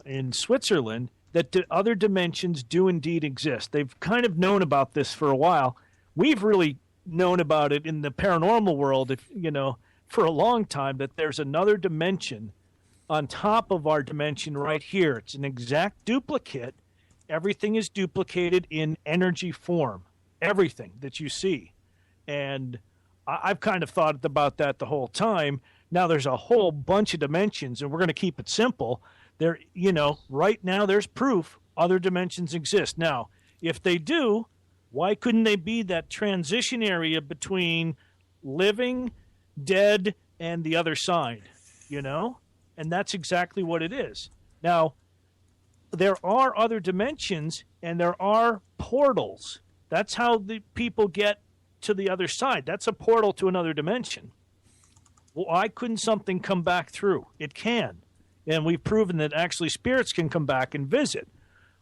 in Switzerland that other dimensions do indeed exist. They've kind of known about this for a while. We've really known about it in the paranormal world, for a long time, that there's another dimension on top of our dimension right here. It's an exact duplicate. Everything is duplicated in energy form, everything that you see. And I've kind of thought about that the whole time. Now there's a whole bunch of dimensions, and we're going to keep it simple. Right now there's proof other dimensions exist. Now, if they do, why couldn't they be that transition area between living, dead, and the other side? And that's exactly what it is. Now, there are other dimensions, and there are portals. That's how the people get to the other side. That's a portal to another dimension. Well, why couldn't something come back through? It can. And we've proven that actually spirits can come back and visit.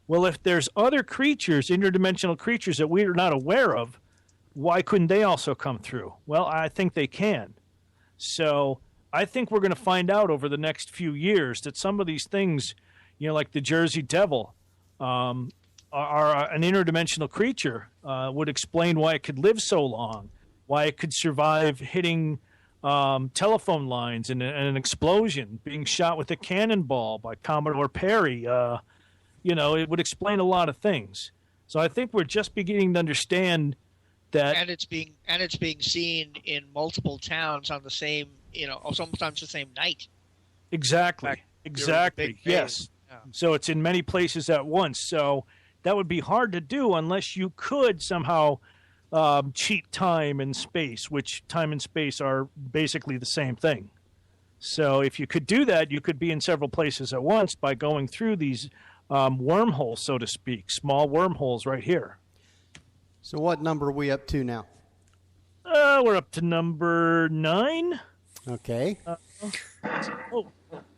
Well, if there's other creatures, interdimensional creatures that we're not aware of, why couldn't they also come through? Well, I think they can. So I think we're going to find out over the next few years that some of these things, like the Jersey Devil, are an interdimensional creature, would explain why it could live so long, why it could survive hitting telephone lines in an explosion, being shot with a cannonball by Commodore Perry. It would explain a lot of things. So I think we're just beginning to understand that. And it's being seen in multiple towns on the same, sometimes the same night. Exactly. Yes. Yeah. So it's in many places at once. So that would be hard to do unless you could somehow cheat time and space, which time and space are basically the same thing. So if you could do that, you could be in several places at once by going through these wormholes, so to speak, small wormholes right here. So what number are we up to now? We're up to number 9. Okay.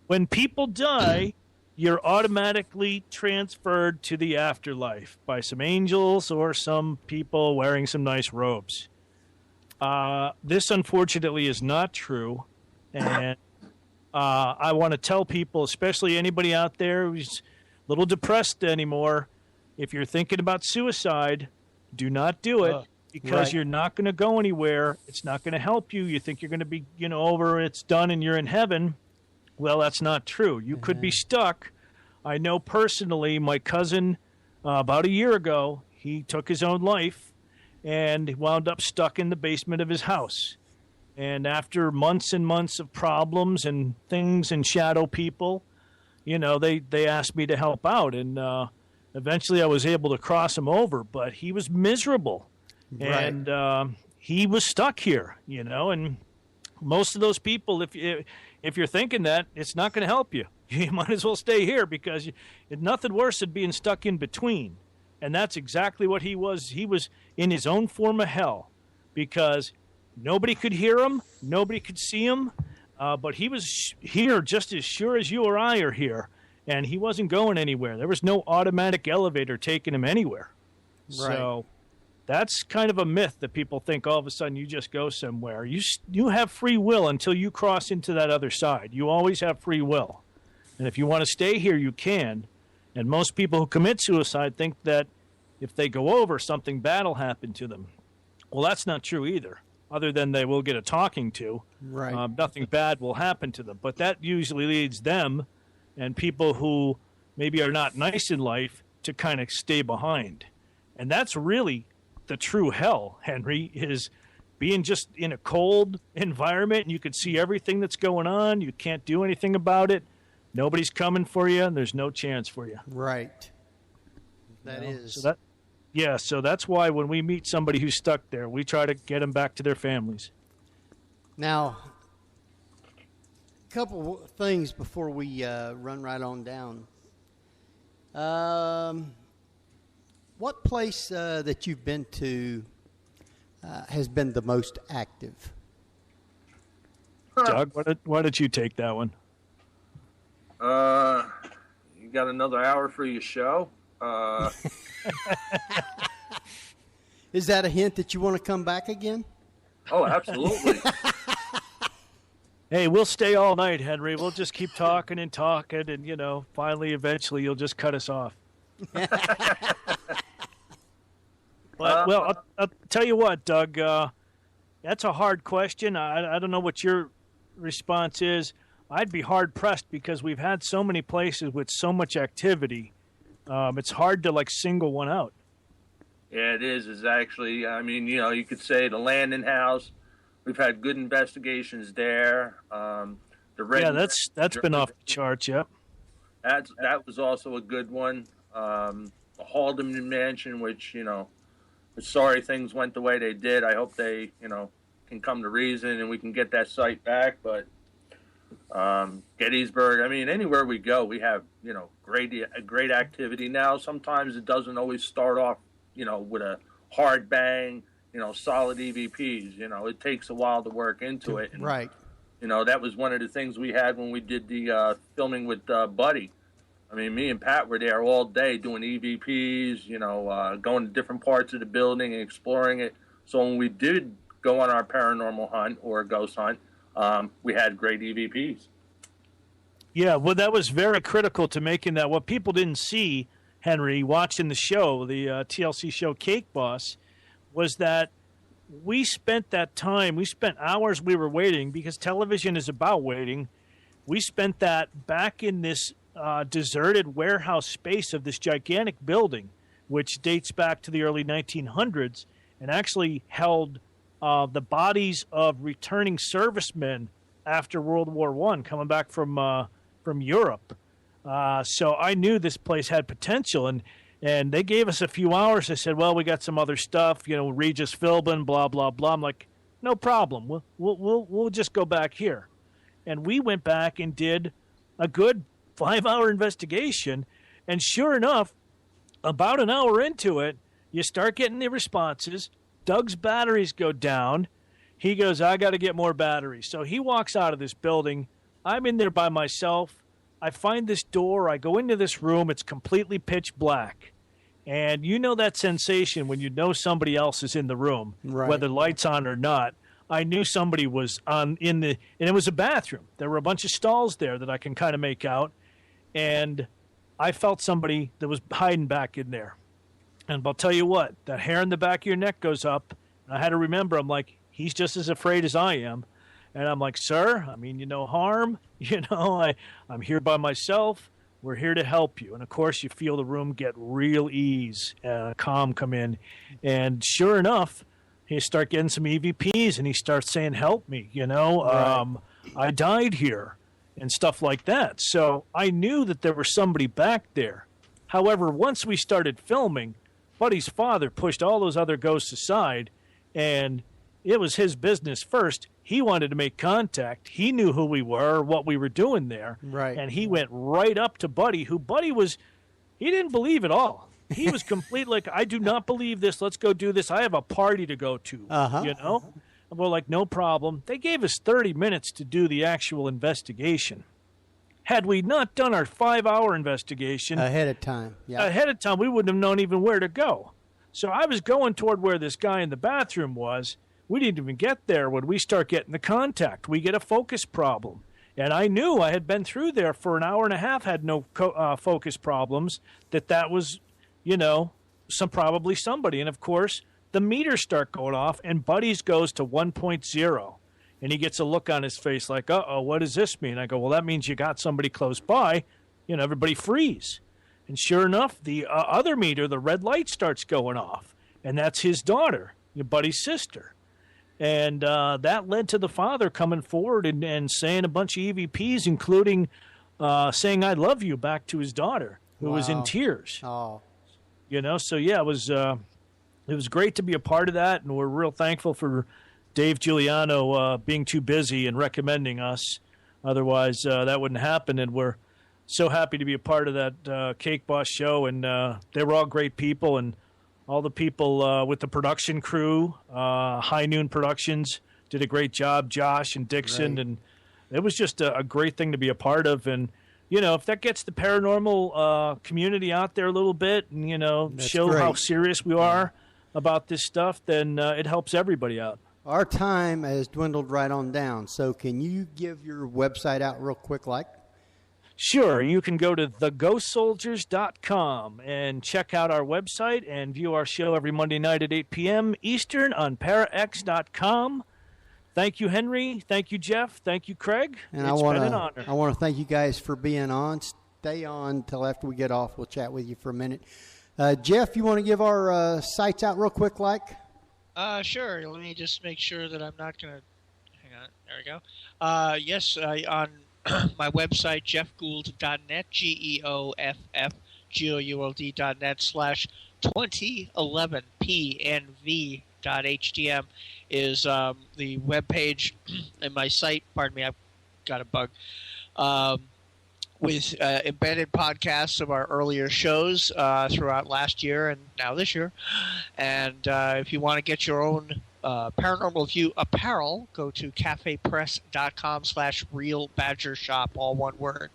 When people die, you're automatically transferred to the afterlife by some angels or some people wearing some nice robes. This, unfortunately, is not true. And I want to tell people, especially anybody out there who's a little depressed anymore, if you're thinking about suicide, do not do it because you're not going to go anywhere. It's not going to help you. You think you're going to be, over, it's done, and you're in heaven. Well, that's not true. You could be stuck. I know personally my cousin, about a year ago, he took his own life and wound up stuck in the basement of his house. And after months and months of problems and things and shadow people, they asked me to help out. And eventually I was able to cross him over, but he was miserable. Right. And he was stuck here, and most of those people, if you're thinking that, it's not going to help you. You might as well stay here because nothing worse than being stuck in between. And that's exactly what he was. He was in his own form of hell because nobody could hear him, nobody could see him, but he was here just as sure as you or I are here, and he wasn't going anywhere. There was no automatic elevator taking him anywhere. Right. So that's kind of a myth that people think all of a sudden you just go somewhere. You have free will until you cross into that other side. You always have free will. And if you want to stay here, you can. And most people who commit suicide think that if they go over, something bad will happen to them. Well, that's not true either, other than they will get a talking to. Right. Nothing bad will happen to them. But that usually leads them and people who maybe are not nice in life to kind of stay behind. And that's really the true hell, Henry, is being just in a cold environment and you can see everything that's going on. You can't do anything about it. Nobody's coming for you, and there's no chance for you. Right. That is. So that's why when we meet somebody who's stuck there, we try to get them back to their families. Now, a couple things before we run right on down. What place that you've been to has been the most active? Doug, why don't you take that one? You got another hour for your show? Is that a hint that you want to come back again? Oh, absolutely. Hey, we'll stay all night, Henry. We'll just keep talking, and finally, eventually, you'll just cut us off. Well, I'll tell you what, Doug, that's a hard question. I don't know what your response is. I'd be hard-pressed because we've had so many places with so much activity. It's hard to, single one out. Yeah, it is. It's actually, you could say the Landon House. We've had good investigations there. That's been off the charts, yep. That was also a good one. The Haldeman Mansion, which, we're sorry things went the way they did. I hope they, can come to reason and we can get that site back. But Gettysburg, anywhere we go, we have, great activity. Now, sometimes it doesn't always start off, with a hard bang, solid EVPs. It takes a while to work into it. And, right. That was one of the things we had when we did the filming with Buddy. I mean, me and Pat were there all day doing EVPs, going to different parts of the building and exploring it. So when we did go on our paranormal hunt or ghost hunt, we had great EVPs. Yeah, well, that was very critical to making that. What people didn't see, Henry, watching the show, the TLC show Cake Boss, was that we spent that time, we spent hours we were waiting, because television is about waiting. We spent that back in this deserted warehouse space of this gigantic building, which dates back to the early 1900s, and actually held the bodies of returning servicemen after World War I coming back from Europe. So I knew this place had potential, and they gave us a few hours. They said, well, we got some other stuff, Regis Philbin, blah, blah, blah. I'm like, no problem. We'll just go back here. And we went back and did a good 5-hour investigation. And sure enough, about an hour into it, you start getting the responses. Doug's batteries go down. He goes, I got to get more batteries. So he walks out of this building. I'm in there by myself. I find this door. I go into this room. It's completely pitch black. And you know that sensation when you know somebody else is in the room, right, whether lights on or not. I knew somebody was and it was a bathroom. There were a bunch of stalls there that I can kind of make out. And I felt somebody that was hiding back in there. And I'll tell you what, that hair in the back of your neck goes up. And I had to remember, I'm like, he's just as afraid as I am. And I'm like, sir, I mean you no harm. I'm here by myself. We're here to help you. And, of course, you feel the room get real ease, calm come in. And sure enough, he start getting some EVPs, and he starts saying, help me, Right. I died here and stuff like that. So I knew that there was somebody back there. However, once we started filming, Buddy's father pushed all those other ghosts aside, and it was his business first. He wanted to make contact. He knew who we were, what we were doing there. Right. And he went right up to Buddy, who Buddy he didn't believe at all. He was completely like, I do not believe this. Let's go do this. I have a party to go to, And we're like, no problem. They gave us 30 minutes to do the actual investigation. Had we not done our 5-hour investigation ahead of time, we wouldn't have known even where to go. So I was going toward where this guy in the bathroom was. We didn't even get there when we start getting the contact. We get a focus problem. And I knew I had been through there for an hour and a half, had no focus problems, that was, probably somebody. And, of course, the meters start going off, and Buddy's goes to 1.0. And he gets a look on his face like, uh-oh, what does this mean? I go, well, that means you got somebody close by. Everybody freeze. And sure enough, the other meter, the red light starts going off. And that's his daughter, your Buddy's sister. And that led to the father coming forward and saying a bunch of EVPs, including saying I love you back to his daughter, who was in tears. Oh. So, yeah, it was great to be a part of that, and we're real thankful for Dave Giuliano being too busy and recommending us. Otherwise, that wouldn't happen, and we're so happy to be a part of that Cake Boss show, and they were all great people, and all the people with the production crew, High Noon Productions, did a great job, Josh and Dixon, right. And it was just a great thing to be a part of. And, if that gets the paranormal community out there a little bit and, That's show great. how serious we are about this stuff, then it helps everybody out. Our time has dwindled right on down, so can you give your website out real quick like? Sure. You can go to theghostsoldiers.com and check out our website and view our show every Monday night at 8 p.m. Eastern on parax.com. Thank you, Henry. Thank you, Jeff. Thank you, Craig. And It's been an honor. I want to thank you guys for being on. Stay on until after we get off. We'll chat with you for a minute. Jeff, you want to give our sites out real quick like? Sure. Let me just make sure that I'm not going to... Hang on. There we go. Yes, on my website, jeffgould.net, GEOFFGOULD.net/2011 PNV.htm is the webpage in my site. Pardon me, I've got a bug. With embedded podcasts of our earlier shows throughout last year and now this year. And if you want to get your own Paranormal View apparel, go to cafepress.com/realbadgershop, all one word.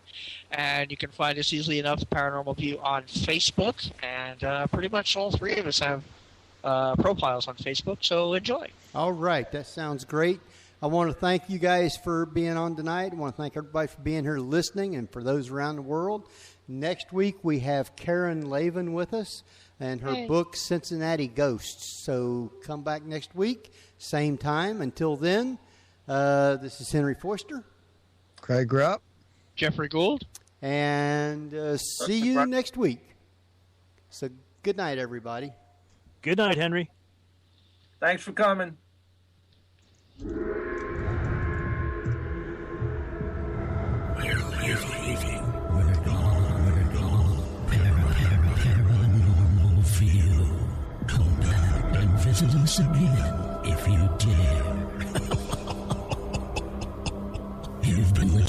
And you can find us easily enough, Paranormal View, on Facebook. And pretty much all three of us have profiles on Facebook, so enjoy. All right, that sounds great. I want to thank you guys for being on tonight. I want to thank everybody for being here listening, and for those around the world. Next week, we have Karen Lavin with us and her book, Cincinnati Ghosts. So come back next week, same time. Until then, this is Henry Foister. Craig Rupp. Jeffrey Gould. And see you next week. So good night, everybody. Good night, Henry. Thanks for coming. We're leaving. We're gone. Paranormal View. Come back and visit us again if you dare. You've been listening.